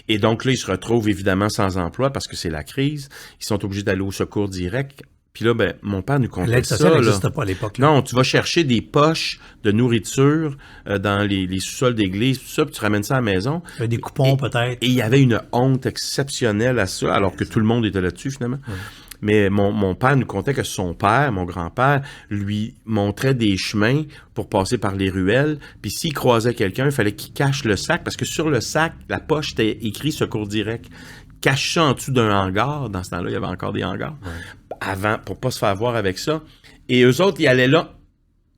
Et donc là, ils se retrouvent évidemment sans emploi parce que c'est la crise. Ils sont obligés d'aller au secours direct. Puis là, mon père nous contait l'aide sociale n'existait pas à l'époque. Là. Non, tu vas chercher des poches de nourriture dans les sous-sols d'église, tout ça, puis tu ramènes ça à la maison. Des coupons peut-être. Et il y avait une honte exceptionnelle à ça, alors que tout le monde était là-dessus finalement. Ouais. Mais mon père nous contait que son père, mon grand-père, lui montrait des chemins pour passer par les ruelles. Puis s'il croisait quelqu'un, il fallait qu'il cache le sac, parce que sur le sac, la poche était écrit secours direct. Cache ça en dessous d'un hangar. Dans ce temps-là, il y avait encore des hangars. Ouais. Avant, pour pas se faire voir avec ça. Et eux autres, ils allaient là,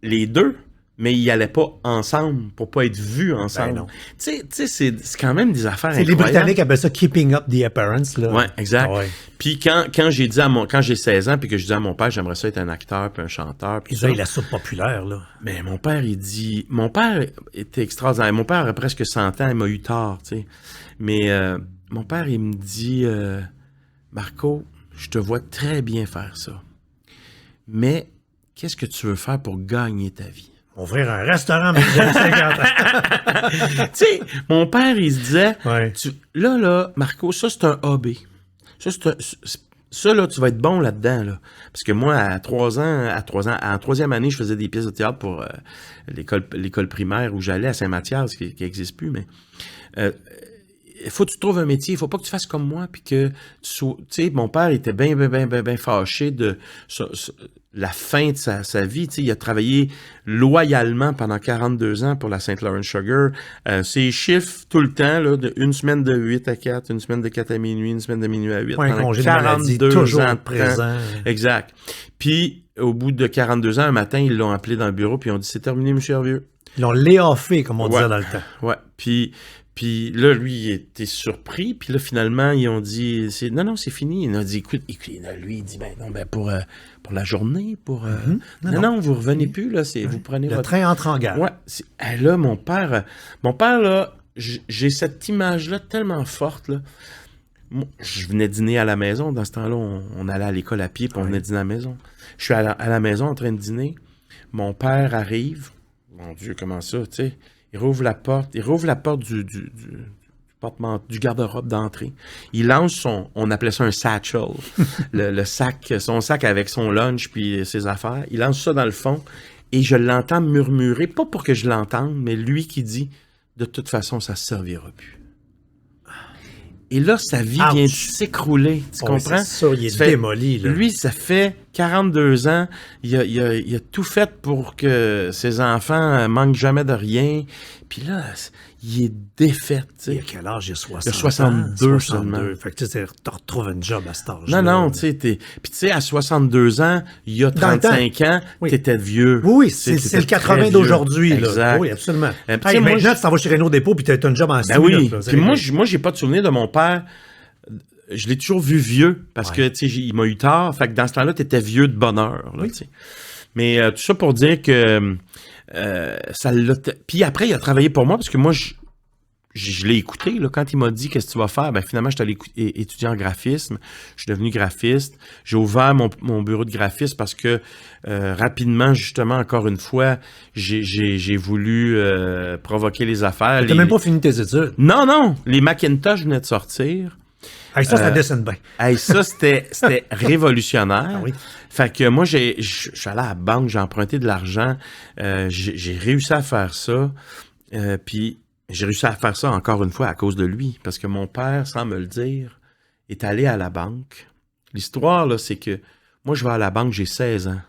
les deux, mais ils allaient pas ensemble, pour pas être vus ensemble. Tu sais, c'est quand même des affaires incroyables. Les Britanniques appellent ça « keeping up the appearance ». Oui, exact. Ah ouais. Puis quand j'ai dit quand j'ai 16 ans, puis que je dis à mon père, j'aimerais ça être un acteur, puis un chanteur. Puis il a la soupe populaire, là. Mais mon père était extraordinaire. Mon père avait presque 100 ans, il m'a eu tard, tu sais. Mais mon père, il me dit, Marco, je te vois très bien faire ça. Mais qu'est-ce que tu veux faire pour gagner ta vie? Ouvrir un restaurant, mais j'ai 50 ans. Tu sais, mon père, il se disait, là, Marco, ça, c'est un hobby. Ça, là, tu vas être bon là-dedans, là. Parce que moi, en troisième année, je faisais des pièces de théâtre pour l'école primaire où j'allais à Saint-Mathias, qui n'existe plus, mais... il faut que tu trouves un métier, il faut pas que tu fasses comme moi, puis que tu sais, mon père était bien fâché de la fin de sa vie, tu sais, il a travaillé loyalement pendant 42 ans pour la St. Lawrence Sugar, ses chiffres tout le temps, là, une semaine de 8 à 4, une semaine de 4 à minuit, une semaine de minuit à 8, pendant 42 ans présent. Exact. Puis, au bout de 42 ans, un matin, ils l'ont appelé dans le bureau, puis ils ont dit, c'est terminé, M. Hervieux. Ils l'ont layoffé, comme on disait dans le temps. Ouais, Puis là, lui, il était surpris. Puis là, finalement, ils ont dit, non, c'est fini. Il a dit, écoute, lui, il dit, pour la journée, non, vous revenez plus, là, vous prenez le train entre en gare. Ouais. Là, mon père, là, j'ai cette image-là tellement forte, là. Moi, je venais dîner à la maison. Dans ce temps-là, on allait à l'école à pied, puis on venait dîner à la maison. Je suis à la maison en train de dîner. Mon père arrive. Mon Dieu, comment ça, tu sais? Il rouvre la porte du du garde-robe d'entrée. Il lance on appelait ça un satchel, le sac, son sac avec son lunch puis ses affaires. Il lance ça dans le fond et je l'entends murmurer, pas pour que je l'entende, mais lui qui dit, de toute façon, ça se servira plus. Et là, sa vie vient de s'écrouler. Tu comprends? C'est ça, il est démoli. Là. Lui, ça fait 42 ans. Il a tout fait pour que ses enfants manquent jamais de rien. Puis là, il est défait. Il a quel âge? Il a 60 Il a 62 seulement. Fait que tu sais, tu retrouves un job à cet âge-là. Non, tu sais, puis tu sais, à 62 ans, il y a 35 ans, t'étais vieux. Oui, c'est le 80 d'aujourd'hui. Là. Exact. Oui, absolument. Maintenant, tu t'en vas chez Renault Dépôt puis t'as un job en 6 minutes. Puis moi, j'ai pas de souvenir de mon père. Je l'ai toujours vu vieux parce que, tu sais, il m'a eu tard. Fait que dans ce temps-là, t'étais vieux de bonne heure. Là, mais tout ça pour dire que ça l'a... Puis après, il a travaillé pour moi parce que moi, je l'ai écouté. Là, quand il m'a dit « Qu'est-ce que tu vas faire? » Finalement, je suis allé étudier en graphisme. Je suis devenu graphiste. J'ai ouvert mon bureau de graphiste parce que rapidement, justement, encore une fois, j'ai voulu provoquer les affaires. T'as même pas fini tes études? Non. Les Macintosh venaient de sortir. Hey, ça dessine bien. Hey, ça, c'était révolutionnaire. Ah oui. Fait que moi, je suis allé à la banque, j'ai emprunté de l'argent. J'ai réussi à faire ça. Puis j'ai réussi à faire ça encore une fois à cause de lui. Parce que mon père, sans me le dire, est allé à la banque. L'histoire, là, c'est que moi, je vais à la banque, j'ai 16 ans.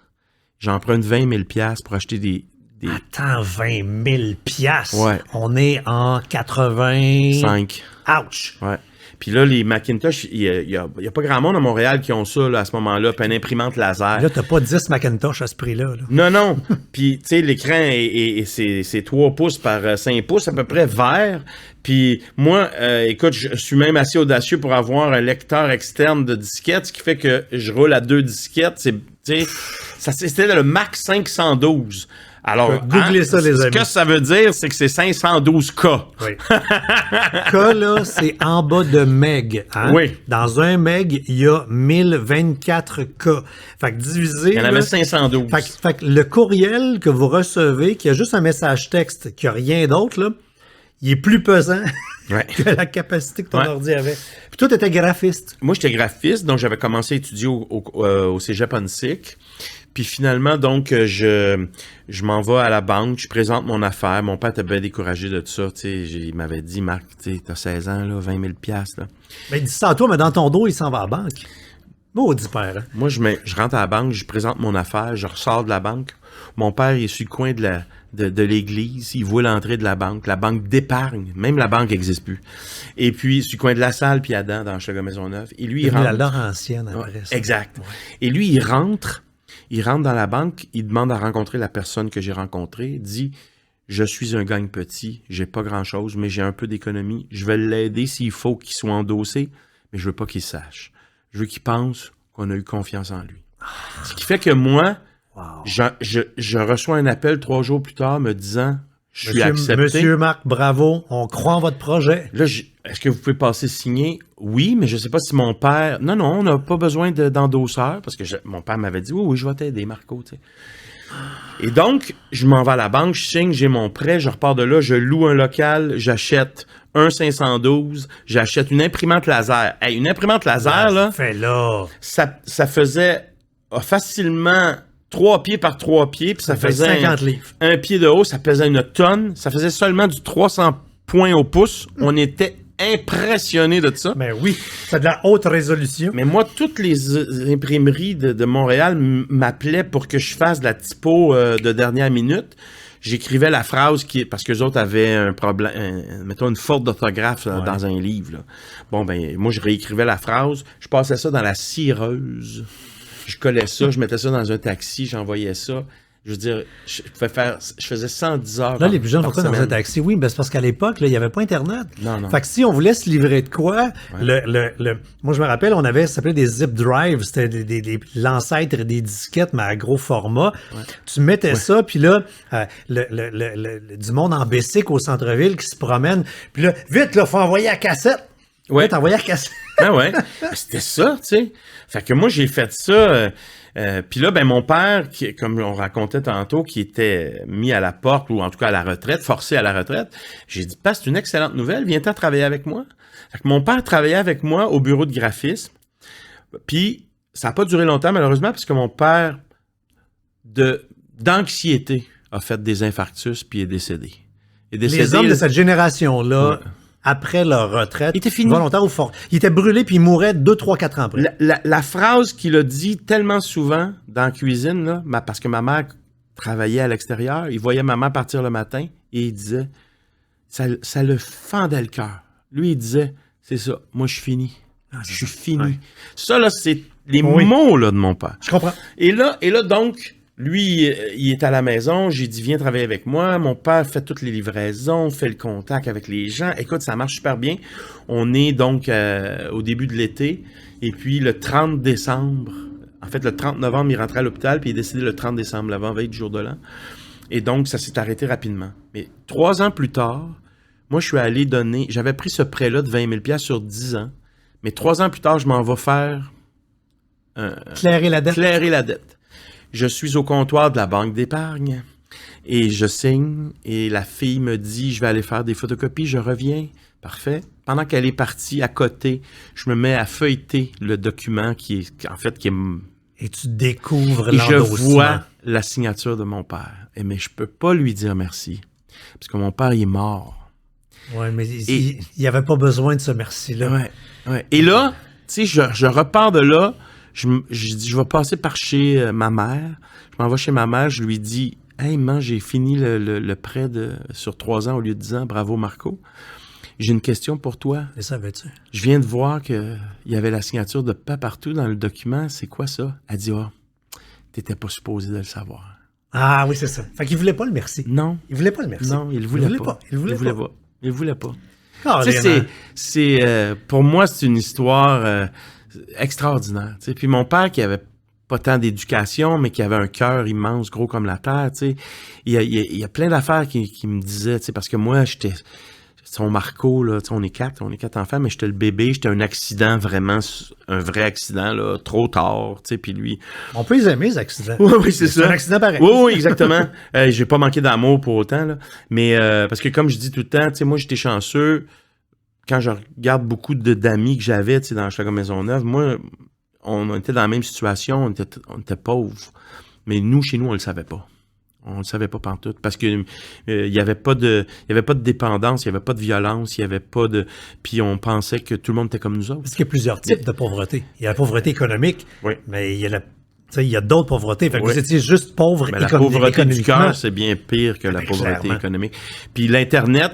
J'emprunte 20 000 $ pour acheter des... Attends, 20 000 $? Ouais. On est en 85. Ouch! Ouais. Puis là, les Macintosh, il y a pas grand monde à Montréal qui ont ça là, à ce moment-là, puis une imprimante laser. Là, t'as pas 10 Macintosh à ce prix-là. Là. Non. Puis, tu sais, l'écran, c'est 3 pouces par 5 pouces, à peu près vert. Puis moi, écoute, je suis même assez audacieux pour avoir un lecteur externe de disquettes, ce qui fait que je roule à 2 disquettes. C'était le Mac 512. Alors, googlez ça, les amis. Ce que ça veut dire, c'est que c'est 512K. Oui. K, là, c'est en bas de meg. Hein? Oui. Dans un meg, il y a 1024K. Fait que divisé... Il y en avait 512. Fait que le courriel que vous recevez, qui a juste un message texte, qui a rien d'autre, là, il est plus pesant que la capacité que ton ordi avait. Puis toi, tu étais graphiste. Moi, j'étais graphiste, donc j'avais commencé à étudier au Cégep Onsic. Puis finalement, donc, je m'en vais à la banque, je présente mon affaire. Mon père était bien découragé de tout ça. Il m'avait dit, Marc, t'as 16 ans, là, 20 000 $. Là. Ben, il dit ça à toi, mais dans ton dos, il s'en va à la banque. Maudit père. Hein? Moi, je rentre à la banque, je présente mon affaire, je ressors de la banque. Mon père, il est sur le coin de l'église, il voit l'entrée de la banque d'épargne. Même la banque n'existe plus. Et puis, sur le coin de la salle, puis dans Hochelaga Maisonneuve. Et lui, il rentre. La Laurentienne, après ça. Exact. Ouais. Et lui, il rentre dans la banque, il demande à rencontrer la personne que j'ai rencontrée, il dit « Je suis un gagne petit, j'ai pas grand-chose, mais j'ai un peu d'économie. Je vais l'aider s'il faut qu'il soit endossé, mais je veux pas qu'il sache. Je veux qu'il pense qu'on a eu confiance en lui. » Ce qui fait que moi, je reçois un appel 3 jours plus tard me disant « Je suis accepté. » Monsieur Marc, bravo, on croit en votre projet. Là, est-ce que vous pouvez passer signer? Oui, mais je sais pas si mon père... Non, on n'a pas besoin d'endosseur, parce que mon père m'avait dit, oui, je vais t'aider, Marco, tu sais. Et donc, je m'en vais à la banque, je signe, j'ai mon prêt, je repars de là, je loue un local, j'achète un 512, j'achète une imprimante laser. Hey, une imprimante laser, ça faisait facilement 3 pieds par 3 pieds, puis ça faisait 50 livres. Un pied de haut, ça pesait 1 tonne, ça faisait seulement du 300 points au pouce. On était impressionné de ça. Mais oui, c'est de la haute résolution. Mais moi, toutes les imprimeries de Montréal m'appelaient pour que je fasse de la typo de dernière minute. J'écrivais la phrase parce que les autres avaient un problème, mettons une faute d'orthographe dans un livre. Là. Bon, ben, moi, je réécrivais la phrase. Je passais ça dans la cireuse. Je collais ça, je mettais ça dans un taxi, j'envoyais ça. Je veux dire, je faisais 110 heures. Là, les plus jeunes font quoi dans un taxi? Oui, mais c'est parce qu'à l'époque, il n'y avait pas Internet. Non. Fait que si on voulait se livrer de quoi, moi, je me rappelle, on avait, ça s'appelait des zip drives. C'était l'ancêtre des disquettes, mais à gros format. Ouais. Tu mettais ça, puis là, du monde en bicycle au centre-ville qui se promène. Puis là, vite, là, faut envoyer à cassette. Ouais. T'envoyais à cassette. Ah ouais. C'était ça, tu sais. Fait que moi, j'ai fait ça. Puis là, ben mon père, comme on racontait tantôt, qui était mis à la porte, ou en tout cas à la retraite, forcé à la retraite, j'ai dit, c'est une excellente nouvelle, viens-t'en travailler avec moi. Fait que mon père travaillait avec moi au bureau de graphisme. Puis ça n'a pas duré longtemps, malheureusement, parce que mon père, d'anxiété, a fait des infarctus, puis est décédé. Les hommes de cette génération-là, après leur retraite, volontaire ou fort, ils étaient brûlés puis ils mouraient 2, 3, 4 ans après. La phrase qu'il a dit tellement souvent dans la cuisine, là, parce que ma mère travaillait à l'extérieur, il voyait maman partir le matin et il disait, ça le fendait le cœur. Lui, il disait, c'est ça, moi je suis fini. Je suis fini. Ouais. Ça, là, c'est les mots là, de mon père. Je comprends. Et là, donc, lui, il est à la maison, j'ai dit, viens travailler avec moi. Mon père fait toutes les livraisons, fait le contact avec les gens. Écoute, ça marche super bien. On est donc au début de l'été. Et puis, le 30 décembre, en fait, le 30 novembre, il rentrait à l'hôpital, puis il est décédé le 30 décembre, l'avant-veille du jour de l'an. Et donc, ça s'est arrêté rapidement. Mais 3 ans plus tard, moi, je suis allé donner, j'avais pris ce prêt-là de 20 000 $ sur 10 ans. Mais 3 ans plus tard, je m'en vais faire... Clairer la dette. Clairer la dette. Je suis au comptoir de la banque d'épargne et je signe et la fille me dit, je vais aller faire des photocopies, je reviens. Parfait. Pendant qu'elle est partie à côté, je me mets à feuilleter le document qui est... Et tu découvres l'endossement. Et je vois la signature de mon père. Mais je peux pas lui dire merci parce que mon père, il est mort. Oui, mais il n'y avait pas besoin de ce merci-là. Ouais. Et là, tu sais, je repars de là. Je dis, je vais passer par chez ma mère. Je m'en vais chez ma mère, je lui dis, « Hey, maman, j'ai fini le prêt sur 3 ans au lieu de 10 ans. Bravo, Marco. J'ai une question pour toi. » Et ça veut-tu? Je viens de voir qu'il y avait la signature de pas partout dans le document. C'est quoi ça? Elle dit, t'étais pas supposé de le savoir. Ah oui, c'est ça. Fait qu'il voulait pas le merci. Non. Il voulait pas le merci. Non, il voulait pas. Il voulait pas. Tu sais, pour moi, c'est une histoire... extraordinaire. T'sais. Puis mon père qui avait pas tant d'éducation, mais qui avait un cœur immense, gros comme la terre, t'sais. Il y a plein d'affaires qui me disaient, parce que moi, j'étais son Marco, là, on est 4 enfants, mais j'étais le bébé, j'étais un accident vraiment, un vrai accident, là, trop tard, puis lui... On peut les aimer, les accidents. Oui, c'est ça. C'est un accident pareil. Oui, exactement. J'ai pas manqué d'amour pour autant, là. Mais parce que comme je dis tout le temps, moi, j'étais chanceux. Quand je regarde beaucoup d'amis que j'avais dans Hochelaga Maisonneuve, moi, on était dans la même situation, on était pauvres. Mais chez nous, on le savait pas. On le savait pas pantoute. Parce que il y avait pas de dépendance, il y avait pas de violence, il y avait pas de... Puis on pensait que tout le monde était comme nous autres. Parce qu'il y a plusieurs types de pauvreté. Il y a la pauvreté économique, mais il y a d'autres pauvretés. Fait que vous étiez juste pauvre économiquement. La pauvreté du cœur, c'est bien pire que la pauvreté économique. Puis l'Internet,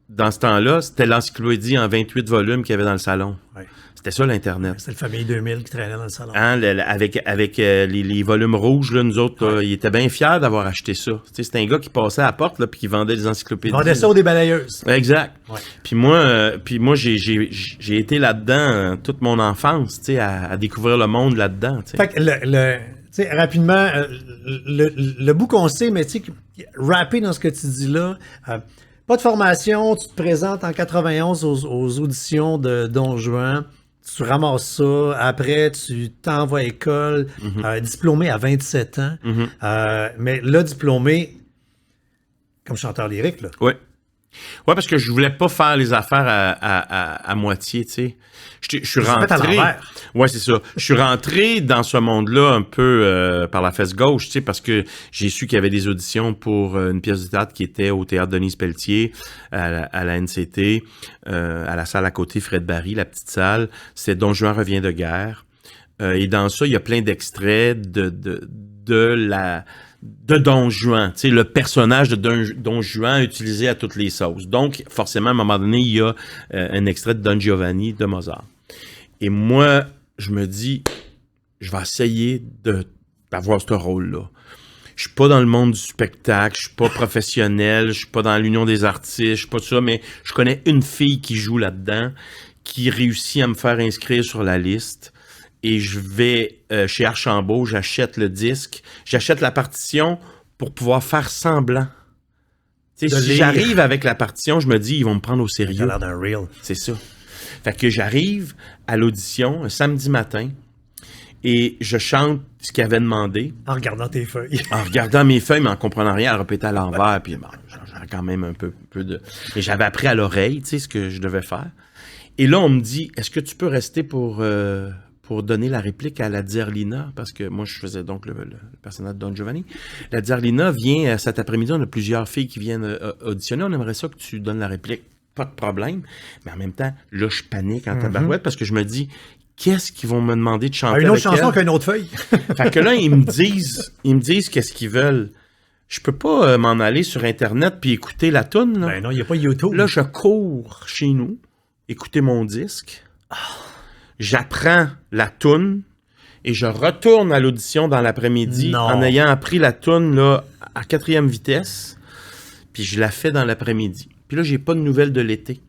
dans ce temps-là, c'était l'encyclopédie en 28 volumes qu'il y avait dans le salon. Ouais. C'était ça, l'Internet. C'était le famille 2000 qui traînait dans le salon. Avec les volumes rouges, là, nous autres, il était bien fier d'avoir acheté ça. C'était un gars qui passait à la porte puis qui vendait des encyclopédies. Il vendait ça aux débalayeuses. Exact. Ouais. Puis moi, j'ai été là-dedans toute mon enfance, à découvrir le monde là-dedans. T'sais. Fait que rapidement, le bout qu'on sait, mais rapper dans ce que tu dis là... pas de formation, tu te présentes en 91 aux auditions de Don Juan, tu ramasses ça, après tu t'envoies à l'école, diplômé à 27 ans, mais là, diplômé comme chanteur lyrique. Là. Oui. Ouais, parce que je voulais pas faire les affaires à moitié, tu sais. Je suis rentré. Ouais, c'est ça. Je suis rentré dans ce monde-là un peu par la fesse gauche, tu sais, parce que j'ai su qu'il y avait des auditions pour une pièce de théâtre qui était au théâtre Denise Pelletier, à la NCT, à la salle à côté, Fred Barry, la petite salle. C'est Don Juan revient de guerre. Et dans ça, il y a plein d'extraits de Don Juan, tu sais, le personnage de Don Juan utilisé à toutes les sauces. Donc, forcément, à un moment donné, il y a un extrait de Don Giovanni de Mozart. Et moi, je me dis, je vais essayer d'avoir ce rôle-là. Je suis pas dans le monde du spectacle, je suis pas professionnel, je suis pas dans l'Union des artistes, je suis pas tout ça, mais je connais une fille qui joue là-dedans, qui réussit à me faire inscrire sur la liste. Et je vais chez Archambault, j'achète le disque, j'achète la partition pour pouvoir faire semblant. Si j'arrive avec la partition, je me dis, ils vont me prendre au sérieux. Ça a l'air d'un reel. C'est ça. Fait que j'arrive à l'audition un samedi matin et je chante ce qu'il avait demandé. En regardant tes feuilles. En regardant mes feuilles, mais en comprenant rien, à répéter à l'envers, puis bon, j'avais quand même un peu de... Mais j'avais appris à l'oreille, tu sais, ce que je devais faire. Et là, on me dit, est-ce que tu peux rester pour donner la réplique à la Zerlina? Parce que moi, je faisais donc le personnage de Don Giovanni. La Zerlina vient cet après-midi, on a plusieurs filles qui viennent auditionner. On aimerait ça que tu donnes la réplique. Pas de problème. Mais en même temps, là, je panique en tabarouette parce que je me dis, qu'est-ce qu'ils vont me demander de chanter une autre avec chanson elle? qu'une autre feuille. Fait que là, ils me disent qu'est-ce qu'ils veulent. Je peux pas m'en aller sur Internet puis écouter la toune, là. Ben non, il n'y a pas YouTube. Là, je cours chez nous, écouter mon disque. J'apprends la toune et je retourne à l'audition dans l'après-midi en ayant appris la toune là, à 4e vitesse. Puis je la fais dans l'après-midi. Puis là, j'ai pas de nouvelles de l'été.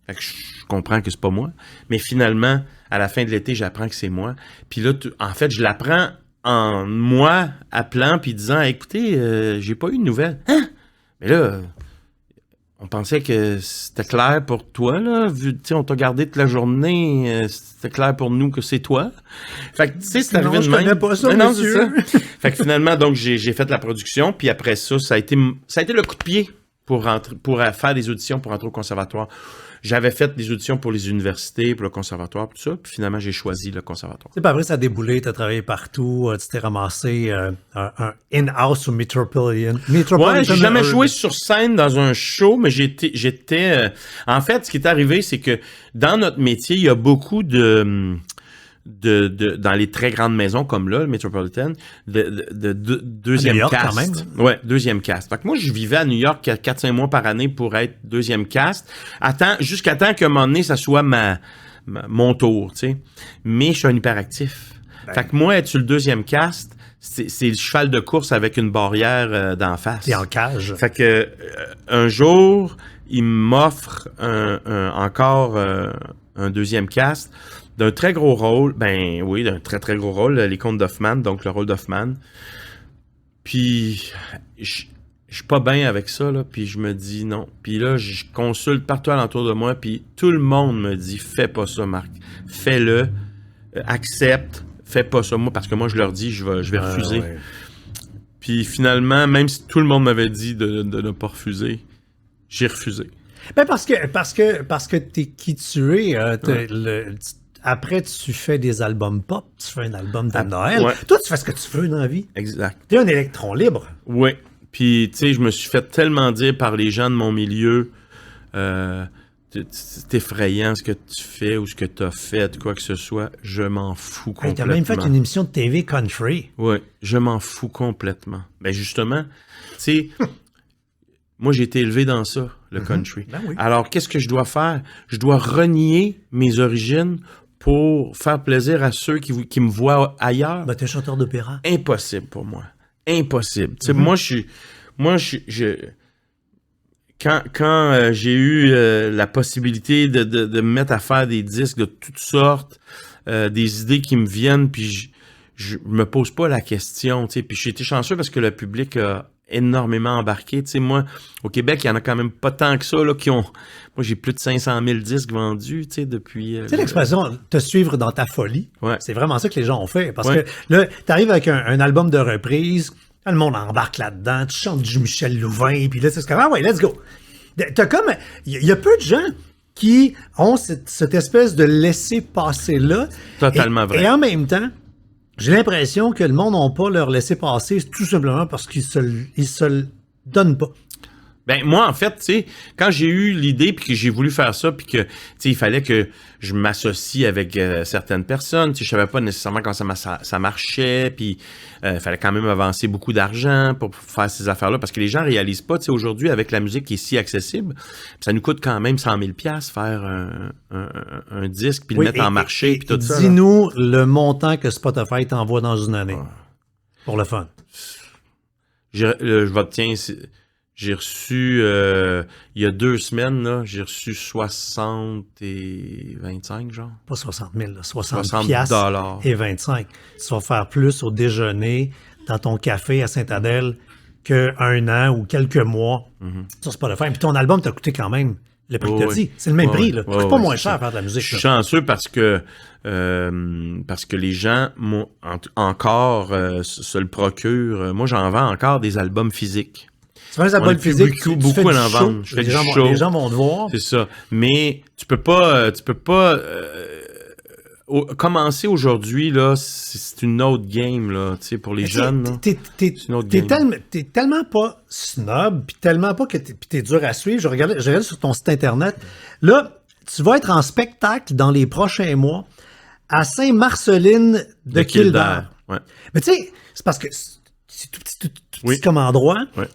Fait que je comprends que c'est pas moi. Mais finalement, à la fin de l'été, j'apprends que c'est moi. Puis là, en fait, je l'apprends en moi appelant puis disant « Écoutez, j'ai pas eu de nouvelles. » Hein? Mais là, on pensait que c'était clair pour toi, là. Vu, on t'a gardé toute la journée. C'était clair pour nous que c'est toi. Fait que, tu sais, c'est arrivé de même. Non, je connais pas ça, mais non, monsieur. c'est ça. Fait que finalement, donc, j'ai fait la production. Puis après ça, ça a été le coup de pied pour faire des auditions pour rentrer au conservatoire. J'avais fait des auditions pour les universités, pour le conservatoire, tout ça. Puis finalement, j'ai choisi le conservatoire. Tu sais, après, ça a déboulé, tu as travaillé partout, tu t'es ramassé un in-house au Metropolitan. Ouais, j'ai jamais joué sur scène dans un show, mais j'étais... en fait, ce qui est arrivé, c'est que dans notre métier, il y a beaucoup dans les très grandes maisons comme là, le Metropolitan, de deuxième York, cast. Quand même. Ouais, deuxième cast. Fait que moi, je vivais à New York 4-5 mois par année pour être deuxième cast, jusqu'à temps qu'à un moment donné, ça soit mon tour, tu sais. Mais je suis un hyperactif. Fait que moi, être sur le deuxième cast, c'est le cheval de course avec une barrière d'en face. T'es en cage. Fait que un jour, il m'offre encore un deuxième cast d'un très gros rôle, ben oui, d'un très très gros rôle, les Contes d'Hoffmann, donc le rôle d'Hoffmann. Puis je suis pas bien avec ça, là, puis je me dis non. Puis là, je consulte partout alentour de moi, puis tout le monde me dit « Fais pas ça, Marc. Fais-le, accepte, fais pas ça. » Moi, parce que moi, je leur dis « Je vais refuser. Ouais. » Puis finalement, même si tout le monde m'avait dit de ne pas refuser, j'ai refusé. Ben parce que t'es qui tu es. Après, tu fais des albums pop, tu fais un album de Noël. Ouais. Toi, tu fais ce que tu veux dans la vie. Exact. T'es un électron libre. Oui. Puis, tu sais, je me suis fait tellement dire par les gens de mon milieu, c'est effrayant ce que tu fais ou ce que tu as fait, quoi que ce soit. Je m'en fous complètement. T'as même fait une émission de TV country. Oui, je m'en fous complètement. Ben justement, tu sais, moi, j'ai été élevé dans ça, le country. Ben oui. Alors, qu'est-ce que je dois faire? Je dois renier mes origines pour faire plaisir à ceux qui me voient ailleurs. Ben, t'es chanteur d'opéra. Impossible pour moi. Impossible. Tu sais, moi, quand j'ai eu la possibilité de me mettre à faire des disques de toutes sortes, des idées qui me viennent, puis je me pose pas la question, tu sais. Puis j'ai été chanceux parce que le public a énormément embarqué. Tu sais, moi, au Québec, il y en a quand même pas tant que ça, là, qui ont... Moi, j'ai plus de 500 000 disques vendus, tu sais, depuis... Tu sais, l'expression « te suivre dans ta folie ouais. », c'est vraiment ça que les gens ont fait. Parce ouais. que là, t'arrives avec un album de reprise, le monde embarque là-dedans, tu chantes du Michel Louvain, puis là, c'est comme « Ah ouais, let's go ». T'as comme... Il y a peu de gens qui ont cette espèce de laisser-passer-là. Totalement vrai. Et en même temps, j'ai l'impression que le monde n'a pas leur laisser-passer tout simplement parce qu'ils se le donnent pas. Ben moi, en fait, tu sais, quand j'ai eu l'idée puis que j'ai voulu faire ça puis que, tu sais, il fallait que je m'associe avec certaines personnes, tu sais, je savais pas nécessairement comment ça marchait puis il fallait quand même avancer beaucoup d'argent pour faire ces affaires-là parce que les gens réalisent pas, tu sais, aujourd'hui, avec la musique qui est si accessible, ça nous coûte quand même 100 000 $ faire un disque puis le mettre en marché puis tout ça. Dis-nous le montant que Spotify t'envoie dans une année pour le fun. Je vais te tiens... J'ai reçu, il y a 2 semaines, là, j'ai reçu 60 et 25, genre. Pas 60 000, là, 60 $. Et 25. Tu vas faire plus au déjeuner dans ton café à Sainte-Adèle qu'un an ou quelques mois sur Spotify. Puis ton album t'a coûté quand même le prix que t'as dit. C'est le même prix, là. Ça coûte pas moins cher à faire de la musique. Je suis chanceux parce que les gens encore se le procurent. Moi, j'en vends encore des albums physiques. Tu fais un album physique, beaucoup à en vendre. Je fais du show. Les gens vont te voir. C'est ça. Mais tu peux pas commencer aujourd'hui, là, c'est une autre game, là, tu sais, pour les jeunes. T'es tellement pas snob, puis tellement pas que t'es dur à suivre. Je regardais sur ton site Internet. Là, tu vas être en spectacle dans les prochains mois à Saint-Marceline de Kildare. Ouais. Mais tu sais, c'est parce que c'est tout petit comme endroit. Ouais.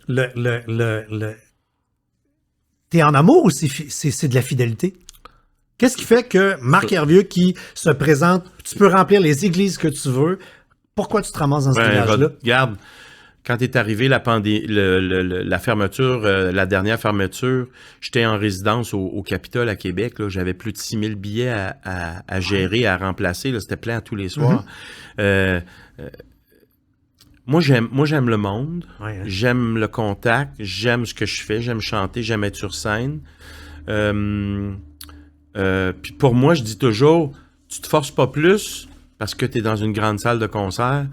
T'es en amour ou c'est de la fidélité? Qu'est-ce qui fait que Marc Hervieux qui se présente, tu peux remplir les églises que tu veux, pourquoi tu te ramasses dans ce village-là? Regarde, quand est arrivée la fermeture, la dernière fermeture, j'étais en résidence au Capitole à Québec, là, j'avais plus de 6000 billets à gérer, à remplacer, là, c'était plein à tous les soirs. Moi, j'aime le monde, j'aime le contact, j'aime ce que je fais, j'aime chanter, j'aime être sur scène. Puis pour moi, je dis toujours, tu te forces pas plus parce que tu es dans une grande salle de concert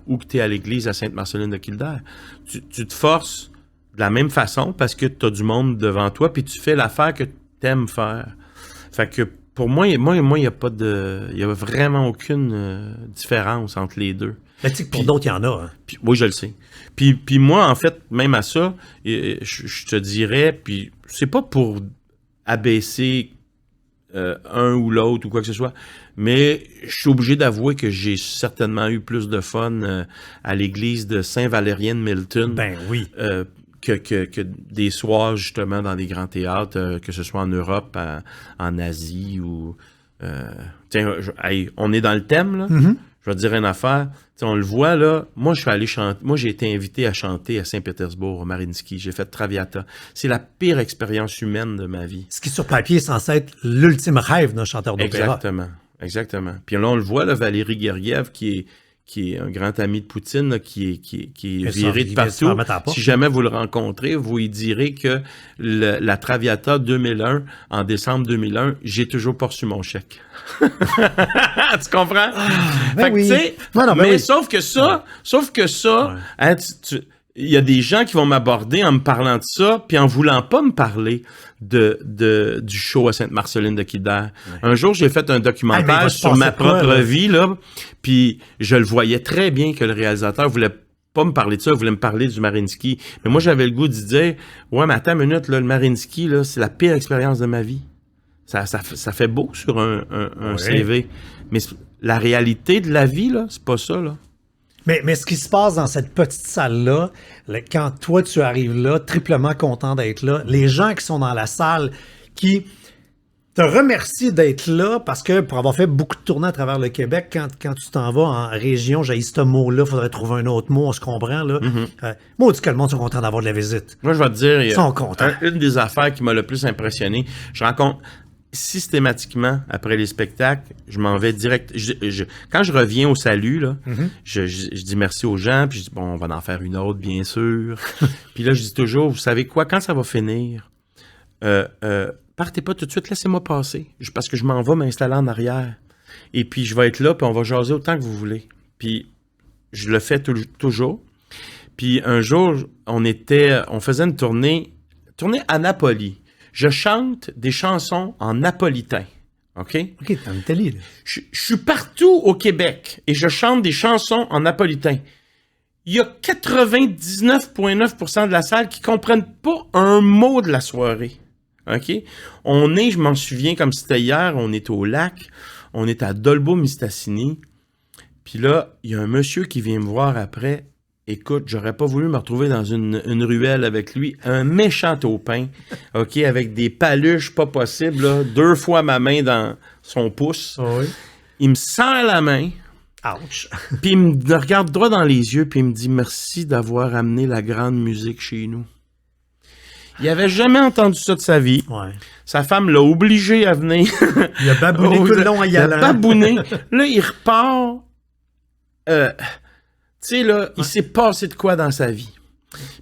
ou que tu es à l'église à Sainte-Marceline de Kildare. Tu te forces de la même façon parce que tu as du monde devant toi puis tu fais l'affaire que tu aimes faire. Fait que pour moi, il y a pas de... Il y a vraiment aucune différence entre les deux. Mais tu sais que pour d'autres, il y en a. Hein. Puis, oui, je le sais. Puis moi, en fait, même à ça, je te dirais, puis c'est pas pour abaisser un ou l'autre ou quoi que ce soit, mais je suis obligé d'avouer que j'ai certainement eu plus de fun à l'église de Saint-Valérien de Milton. Ben oui. Que des soirs, justement, dans des grands théâtres, que ce soit en Europe, en Asie ou... tiens, on est dans le thème, là. Mm-hmm. Je vais te dire une affaire. T'sais, on le voit, là. Moi, je suis allé chanter. Moi, j'ai été invité à chanter à Saint-Pétersbourg, au Mariinsky. J'ai fait Traviata. C'est la pire expérience humaine de ma vie. Ce qui, sur papier, est censé être l'ultime rêve d'un chanteur d'opéra. Exactement. Puis là, on le voit, là, Valérie Gergiev, qui est un grand ami de Poutine, là, qui est viré de partout. Si jamais vous le rencontrez, vous lui direz que la Traviata 2001, en décembre 2001, j'ai toujours pas reçu mon chèque. Tu comprends? Fait que, tu sais, sauf que ça, hein, il y a des gens qui vont m'aborder en me parlant de ça, puis en voulant pas me parler du show à Sainte-Marceline de Kildare. Un jour, j'ai fait un documentaire sur ma propre vie, là, puis je le voyais très bien que le réalisateur voulait pas me parler de ça, il voulait me parler du Mariinsky. Mais moi, j'avais le goût de dire, ouais, mais attends une minute, là, le Mariinsky, là, c'est la pire expérience de ma vie. Ça fait beau sur un CV. Mais la réalité de la vie, là, c'est pas ça, là. Mais ce qui se passe dans cette petite salle-là, quand toi, tu arrives là, triplement content d'être là, les gens qui sont dans la salle, qui te remercient d'être là, parce que pour avoir fait beaucoup de tournées à travers le Québec, quand tu t'en vas en région, j'ai ce mot-là, il faudrait trouver un autre mot, on se comprend, là. Moi, on dit que le monde sont contents d'avoir de la visite. Moi, je vais te dire, ils sont contents. Une des affaires qui m'a le plus impressionné, je rencontre systématiquement, après les spectacles, je m'en vais direct. Quand je reviens au salut, là, je dis merci aux gens, puis je dis, bon, on va en faire une autre, bien sûr. Puis là, je dis toujours, vous savez quoi, quand ça va finir, partez pas tout de suite, laissez-moi passer, parce que je m'en vais m'installer en arrière. Et puis, je vais être là, puis on va jaser autant que vous voulez. Puis, je le fais toujours. Puis, un jour, on faisait une tournée à Napoli. Je chante des chansons en napolitain. OK? OK, t'es en Italie, là. Je suis partout au Québec et je chante des chansons en napolitain. Il y a 99,9% de la salle qui comprennent pas un mot de la soirée. OK? Je m'en souviens comme c'était hier, on est au lac, on est à Dolbeau-Mistassini. Puis là, il y a un monsieur qui vient me voir après. Écoute, j'aurais pas voulu me retrouver dans une ruelle avec lui. Un méchant taupin, OK, avec des paluches pas possibles, là, 2 fois ma main dans son pouce. Oh oui. Il me serre la main. Ouch! Puis il me regarde droit dans les yeux, puis il me dit « Merci d'avoir amené la grande musique chez nous. » Il avait jamais entendu ça de sa vie. Ouais. Sa femme l'a obligé à venir. Il a babouné tout le long à y aller. Il a babouné. Là, il repart... tu sais, là, il s'est passé de quoi dans sa vie.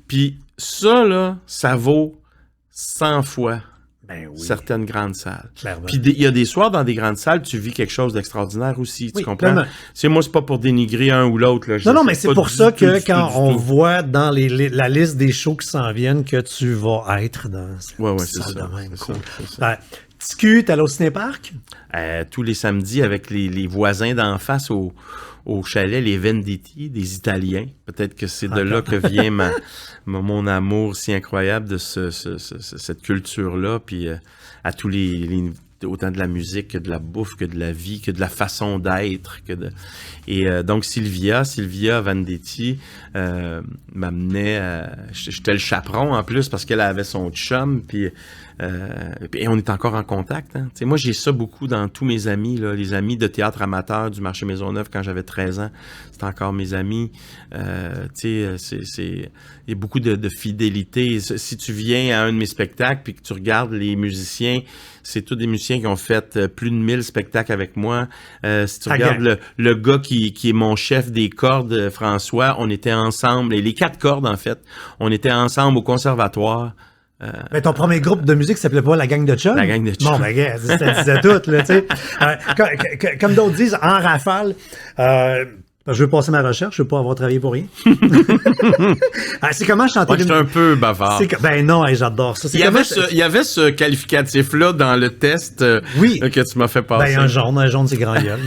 Puis ça, là, ça vaut 100 fois Ben oui. Certaines grandes salles. Clairement. Puis il y a des soirs dans des grandes salles, tu vis quelque chose d'extraordinaire aussi, tu comprends? Clairement. Moi, c'est pas pour dénigrer un ou l'autre. Là. Non, mais c'est pour ça que quand on tout. voit dans la liste des shows qui s'en viennent que tu vas être dans cette c'est salle ça. de même. C'est Cool. ça, c'est ça. Petit cul, t'es allé au cinéparc? Tous les samedis avec les voisins d'en face au chalet, les Venditti, des Italiens. Peut-être que c'est de là que vient mon amour si incroyable de cette culture-là, puis à tous autant de la musique que de la bouffe, que de la vie, que de la façon d'être. Donc Sylvia Venditti m'amenait... J'étais le chaperon en plus parce qu'elle avait son chum, puis et on est encore en contact. Hein. Moi, j'ai ça beaucoup dans tous mes amis, là, les amis de théâtre amateur du Marché Maisonneuve quand j'avais 13 ans. C'est encore mes amis. Il y a beaucoup de fidélité. Si tu viens à un de mes spectacles puis que tu regardes les musiciens, c'est tous des musiciens qui ont fait plus de 1000 spectacles avec moi. Si tu regardes le gars qui est mon chef des cordes, François, on était ensemble, et les 4 cordes en fait, on était ensemble au conservatoire. Mais ton premier groupe de musique s'appelait pas La Gang de Chum? La Gang de Chum. Bon, ben, gars, ça disait tout, là, tu sais. Comme d'autres disent, en rafale, je veux passer ma recherche, je veux pas avoir travaillé pour rien. C'est comment chanter... Moi, j'étais un peu bavard. Ben non, j'adore ça. Il y avait ce qualificatif-là dans le test que tu m'as fait passer. Ben, un jaune, c'est grand gueule.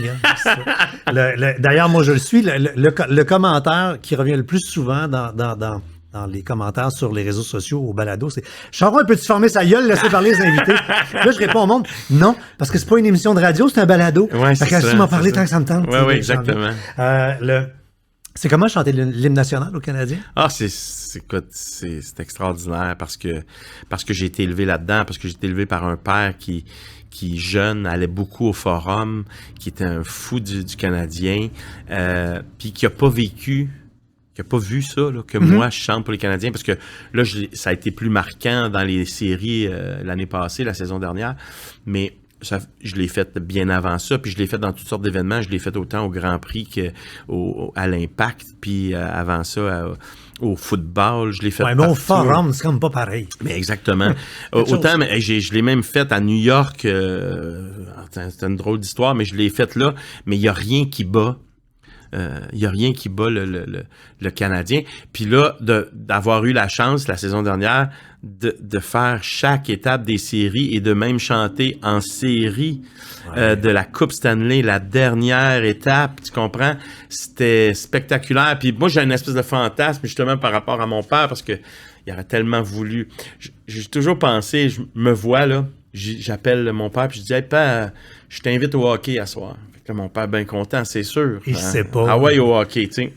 D'ailleurs, moi, je le suis. Le commentaire qui revient le plus souvent dans les commentaires sur les réseaux sociaux au balado, c'est « Charon, peux-tu fermer sa gueule, laisser parler les invités? » Là, je réponds au monde « Non, parce que c'est pas une émission de radio, c'est un balado. » Ouais, fait que si m'en parler tant que ça me tente. Oui, exactement. C'est comment chanter l'hymne national au Canadien? C'est extraordinaire parce que j'ai été élevé là-dedans, parce que j'ai été élevé par un père qui jeune, allait beaucoup au forum, qui était un fou du Canadien, puis qui a pas vécu... qui n'a pas vu ça, là, que moi, je chante pour les Canadiens, parce que là, ça a été plus marquant dans les séries l'année passée, la saison dernière, mais je l'ai fait bien avant ça, puis je l'ai fait dans toutes sortes d'événements, je l'ai fait autant au Grand Prix qu'à l'Impact, puis avant ça, au football, je l'ai fait mais au forum, c'est comme pas pareil. Mais exactement. Autant, mais je l'ai même fait à New York, c'est une drôle d'histoire, mais je l'ai fait là, mais il n'y a rien qui bat. Il n'y a rien qui bat le Canadien. Puis là, d'avoir eu la chance la saison dernière de faire chaque étape des séries et de même chanter en série de la Coupe Stanley, la dernière étape, tu comprends? C'était spectaculaire. Puis moi, j'ai une espèce de fantasme justement par rapport à mon père parce que il aurait tellement voulu. J'ai toujours pensé, je me vois là, j'appelle mon père puis je dis « Hey, père, je t'invite au hockey à soir. » Mon père bien content, c'est sûr. Il sait pas. Ah ouais, au hockey, tu sais.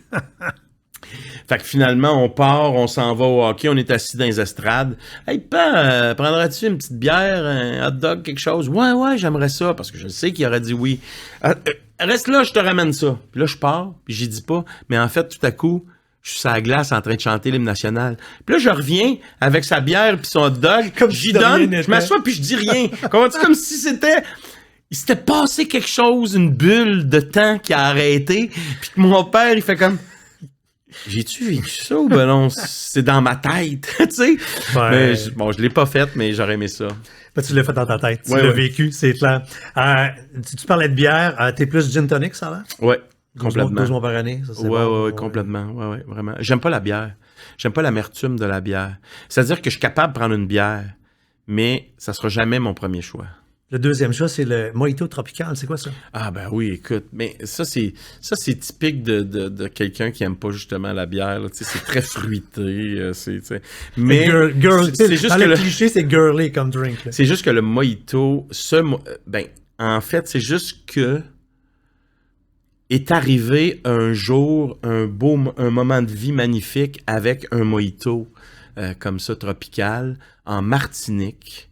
Fait que finalement, on part, on s'en va au hockey, on est assis dans les estrades. Hey, père, prendrais-tu une petite bière, un hot dog, quelque chose? Ouais, j'aimerais ça, parce que je sais qu'il aurait dit oui. Reste là, je te ramène ça. Puis là, je pars, puis j'y dis pas. Mais en fait, tout à coup, je suis sur la glace en train de chanter l'hymne national. Puis là, je reviens avec sa bière puis son hot dog. Comme j'y donne, je m'assois puis je dis rien. Comme si c'était... Il s'était passé quelque chose, une bulle de temps qui a arrêté, puis que mon père, il fait comme... J'ai-tu vécu ça ou ben non, c'est dans ma tête, tu sais? Mais je l'ai pas fait, mais j'aurais aimé ça. Ben, tu l'as fait dans ta tête, tu l'as vécu, c'est clair. Tu parlais de bière, t'es plus gin tonic, ça va? Ouais, complètement. 12 mois par année, ça c'est bon. Ouais, complètement, ouais, vraiment. J'aime pas la bière. J'aime pas l'amertume de la bière. C'est-à-dire que je suis capable de prendre une bière, mais ça sera jamais mon premier choix. Le deuxième choix, c'est le mojito tropical. C'est quoi ça? Ah ben oui, écoute, mais ça c'est typique de quelqu'un qui aime pas justement la bière. C'est très fruité. Mais c'est juste que le cliché, c'est girly comme drink. C'est juste que le mojito, en fait, c'est juste que est arrivé un jour un moment de vie magnifique avec un mojito comme ça tropical en Martinique.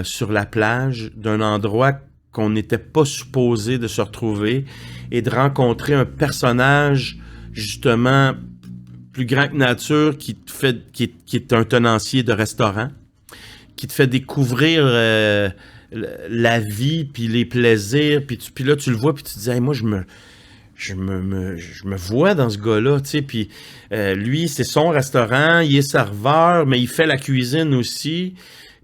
Sur la plage d'un endroit qu'on n'était pas supposé de se retrouver et de rencontrer un personnage justement plus grand que nature qui est un tenancier de restaurant, qui te fait découvrir la vie puis les plaisirs puis là tu le vois puis tu te dis hey, moi je me vois dans ce gars-là, tu sais, puis lui c'est son restaurant, il est serveur mais il fait la cuisine aussi.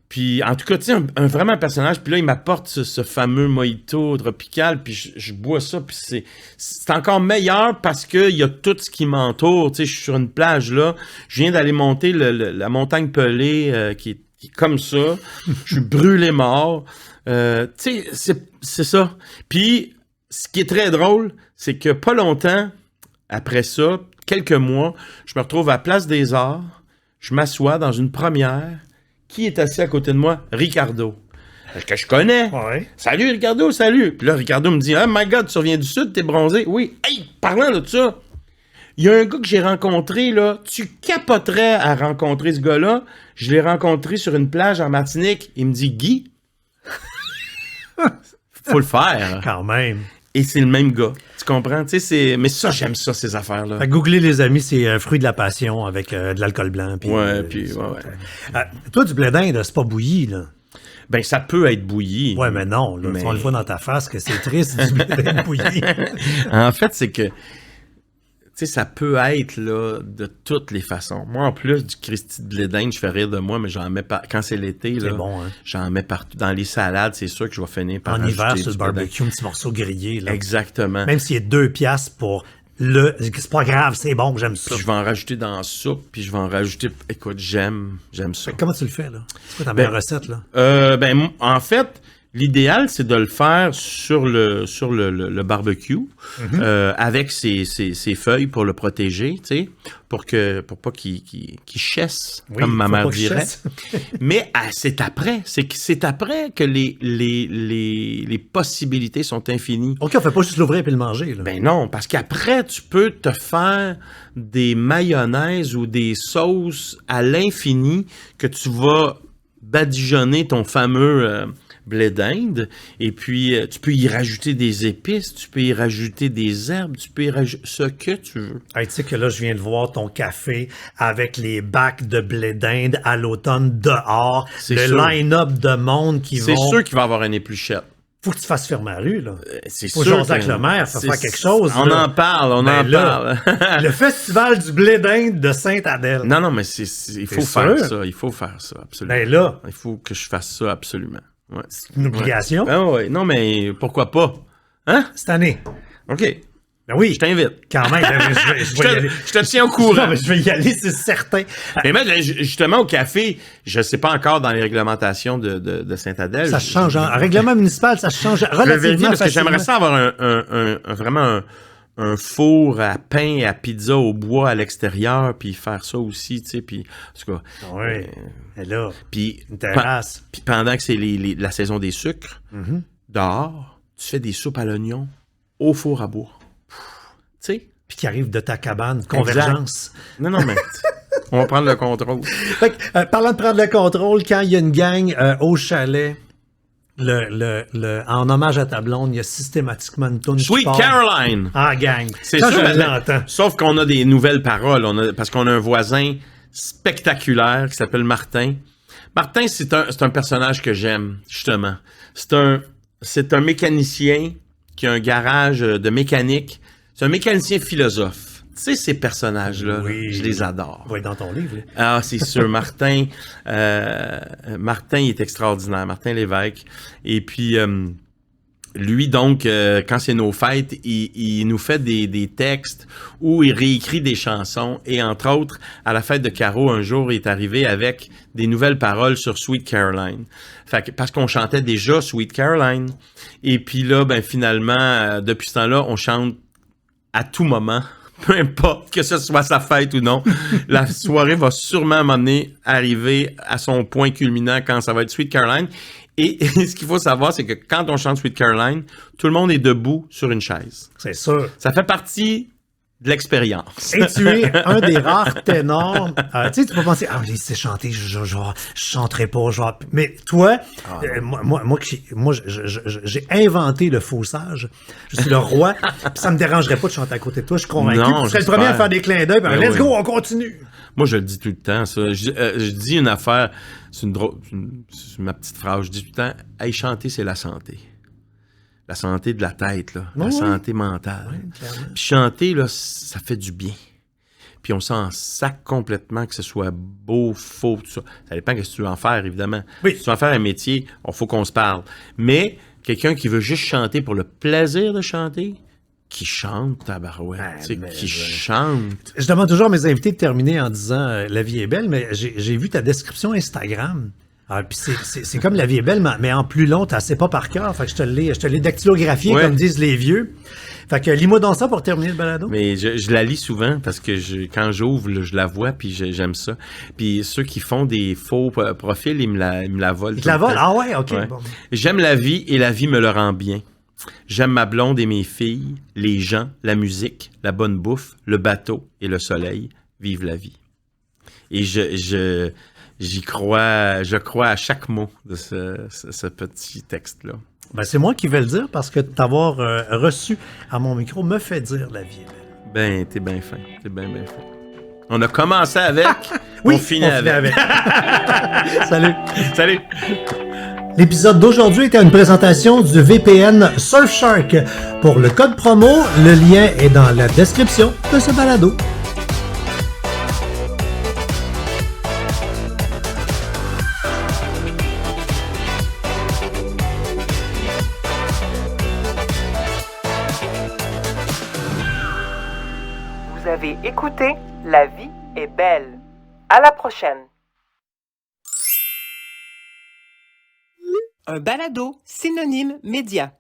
Puis, en tout cas, tu sais, vraiment un personnage. Puis là, il m'apporte ce fameux mojito tropical. Puis je bois ça. Puis c'est encore meilleur parce qu'il y a tout ce qui m'entoure. Tu sais, je suis sur une plage, là. Je viens d'aller monter la montagne Pelée qui est comme ça. Je suis brûlé mort. Tu sais, c'est ça. Puis, ce qui est très drôle, c'est que pas longtemps après ça, quelques mois, je me retrouve à Place des Arts. Je m'assois dans une première. Qui est assis à côté de moi? Ricardo. Que je connais. Ouais. Salut, Ricardo, salut. Puis là, Ricardo me dit, « Oh my God, tu reviens du Sud, t'es bronzé. » Oui. Hey, parlant de ça, il y a un gars que j'ai rencontré, là. Tu capoterais à rencontrer ce gars-là. Je l'ai rencontré sur une plage en Martinique. Il me dit, « Guy, faut le faire. » Quand même. Et c'est le même gars. Tu comprends? Tu sais, mais ça, j'aime ça, ces affaires-là. Googler, les amis, c'est fruit de la passion avec de l'alcool blanc. Puis, ouais. toi, du blé d'Inde, c'est pas bouilli, là. Ben, ça peut être bouilli. Ouais, mais non. Là, on le voit dans ta face que c'est triste du blé d'Inde bouilli. En fait, c'est que, tu sais, ça peut être, là, de toutes les façons. Moi, en plus du Christy de blé d'Inde, je fais rire de moi, mais j'en mets quand c'est l'été, là. C'est bon, hein? J'en mets partout. Dans les salades, c'est sûr que je vais finir par en hiver, sur le du barbecue, un petit morceau grillé, là. Exactement. Même s'il est 2 piastres pour c'est pas grave, c'est bon, j'aime ça. Puis je vais en rajouter dans la soupe, puis je vais en rajouter... Écoute, j'aime ça. Comment tu le fais, là? C'est quoi ta meilleure recette, là? En fait... L'idéal, c'est de le faire sur le barbecue, avec ses feuilles pour le protéger, tu sais, pour pas qu'il chesse, comme ma mère dirait. Mais c'est après que les possibilités sont infinies. OK, on fait pas juste l'ouvrir et le manger, là. Ben non, parce qu'après, tu peux te faire des mayonnaises ou des sauces à l'infini que tu vas badigeonner ton fameux... blé d'Inde, et puis tu peux y rajouter des épices, tu peux y rajouter des herbes, tu peux y rajouter ce que tu veux. Hey, tu sais que là, je viens de voir ton café avec les bacs de blé d'Inde à l'automne dehors, line-up de monde qui vont... C'est sûr qu'il va y avoir une épluchette. Faut que tu fasses fermer la rue, là. C'est faut sûr. Faut avec le maire, ça faire quelque chose. On là. en parle, on en parle. Le festival du blé d'Inde de Sainte-Adèle. Non, mais il faut faire ça. Il faut faire ça, absolument. Ben là. Il faut que je fasse ça, absolument. Ouais. C'est une obligation. Ah ouais. Non, mais pourquoi pas? Hein? Cette année. OK. Ben oui. Je t'invite. Quand même. Je te tiens au courant. Non, mais je vais y aller, c'est certain. Mais même, justement, au café, je ne sais pas encore dans les réglementations de Sainte-Adèle. Ça change. En règlement municipal, ça change relativement parce que j'aimerais ça avoir vraiment un four à pain et à pizza au bois à l'extérieur, puis faire ça aussi, tu sais, puis en tout cas. Oui. Et là, puis une terrasse. Puis pendant que c'est la saison des sucres, dehors, tu fais des soupes à l'oignon au four à bois. Tu sais? Puis qui arrive de ta cabane, convergence. Exact. Non, mais on va prendre le contrôle. Fait que, parlant de prendre le contrôle, quand il y a une gang au chalet, en hommage à ta blonde, il y a systématiquement une toune Sweet qui part. Caroline! Ah, gang. C'est ça, sûr, je l'entends. Sauf qu'on a des nouvelles paroles. Parce qu'on a un voisin spectaculaire qui s'appelle Martin. Martin, c'est un personnage que j'aime, justement. C'est un mécanicien qui a un garage de mécanique. C'est un mécanicien philosophe. Tu sais, ces personnages-là, oui. Je les adore. Il va être dans ton livre. Là. Ah, c'est sûr. Martin, il est extraordinaire. Martin Lévesque. Et puis, lui, donc, quand c'est nos fêtes, il nous fait des textes où il réécrit des chansons. Et entre autres, à la fête de Caro, un jour, il est arrivé avec des nouvelles paroles sur Sweet Caroline. Parce qu'on chantait déjà Sweet Caroline. Et puis là, ben finalement, depuis ce temps-là, on chante à tout moment. Peu importe que ce soit sa fête ou non, la soirée va sûrement à un moment donné arriver à son point culminant quand ça va être Sweet Caroline. Et ce qu'il faut savoir, c'est que quand on chante Sweet Caroline, tout le monde est debout sur une chaise. C'est sûr. Ça fait partie de l'expérience. Et tu es un des rares ténors. Tu sais, tu peux penser, il sait chanter, je chanterai pas, mais toi, moi, j'ai inventé le faussage. Je suis le roi. Ça me dérangerait pas de chanter à côté de toi. Je suis convaincu. Non, tu serais le premier à faire des clins d'œil. Let's go, on continue. Moi, je le dis tout le temps, ça. Je dis une affaire, c'est ma petite phrase. Je dis tout le temps, hey, chanter, c'est la santé. La santé de la tête, là. La santé mentale. Oui, puis chanter, là, ça fait du bien. puis on s'en sac complètement, que ce soit beau, faux, tout ça. Ça dépend de ce que tu veux en faire, évidemment. Oui. Si tu veux en faire un métier, il faut qu'on se parle. Mais quelqu'un qui veut juste chanter pour le plaisir de chanter, qui chante, tabarouette, qui chante. Je demande toujours à mes invités de terminer en disant la vie est belle, mais j'ai vu ta description Instagram. Puis c'est comme la vie est belle, mais en plus long, t'as assez pas par cœur. Fait que je te l'ai dactylographié, comme disent les vieux. Fait que lis-moi donc ça pour terminer le balado. Mais je la lis souvent parce que quand j'ouvre, là, je la vois puis j'aime ça. Puis ceux qui font des faux profils, ils me la volent. Ils te la volent? Ah ouais, OK. Ouais. Bon. J'aime la vie et la vie me le rend bien. J'aime ma blonde et mes filles, les gens, la musique, la bonne bouffe, le bateau et le soleil. Vive la vie. Et j'y crois, je crois à chaque mot de ce petit texte-là. Ben, c'est moi qui vais le dire parce que t'avoir reçu à mon micro me fait dire la vie est belle. Ben, t'es bien fin. T'es bien fin. On a commencé avec, oui, on finit avec. Salut. Salut. L'épisode d'aujourd'hui était une présentation du VPN Surfshark. Pour le code promo, le lien est dans la description de ce balado. Vous avez écouté La vie est belle. À la prochaine. Un balado synonyme média.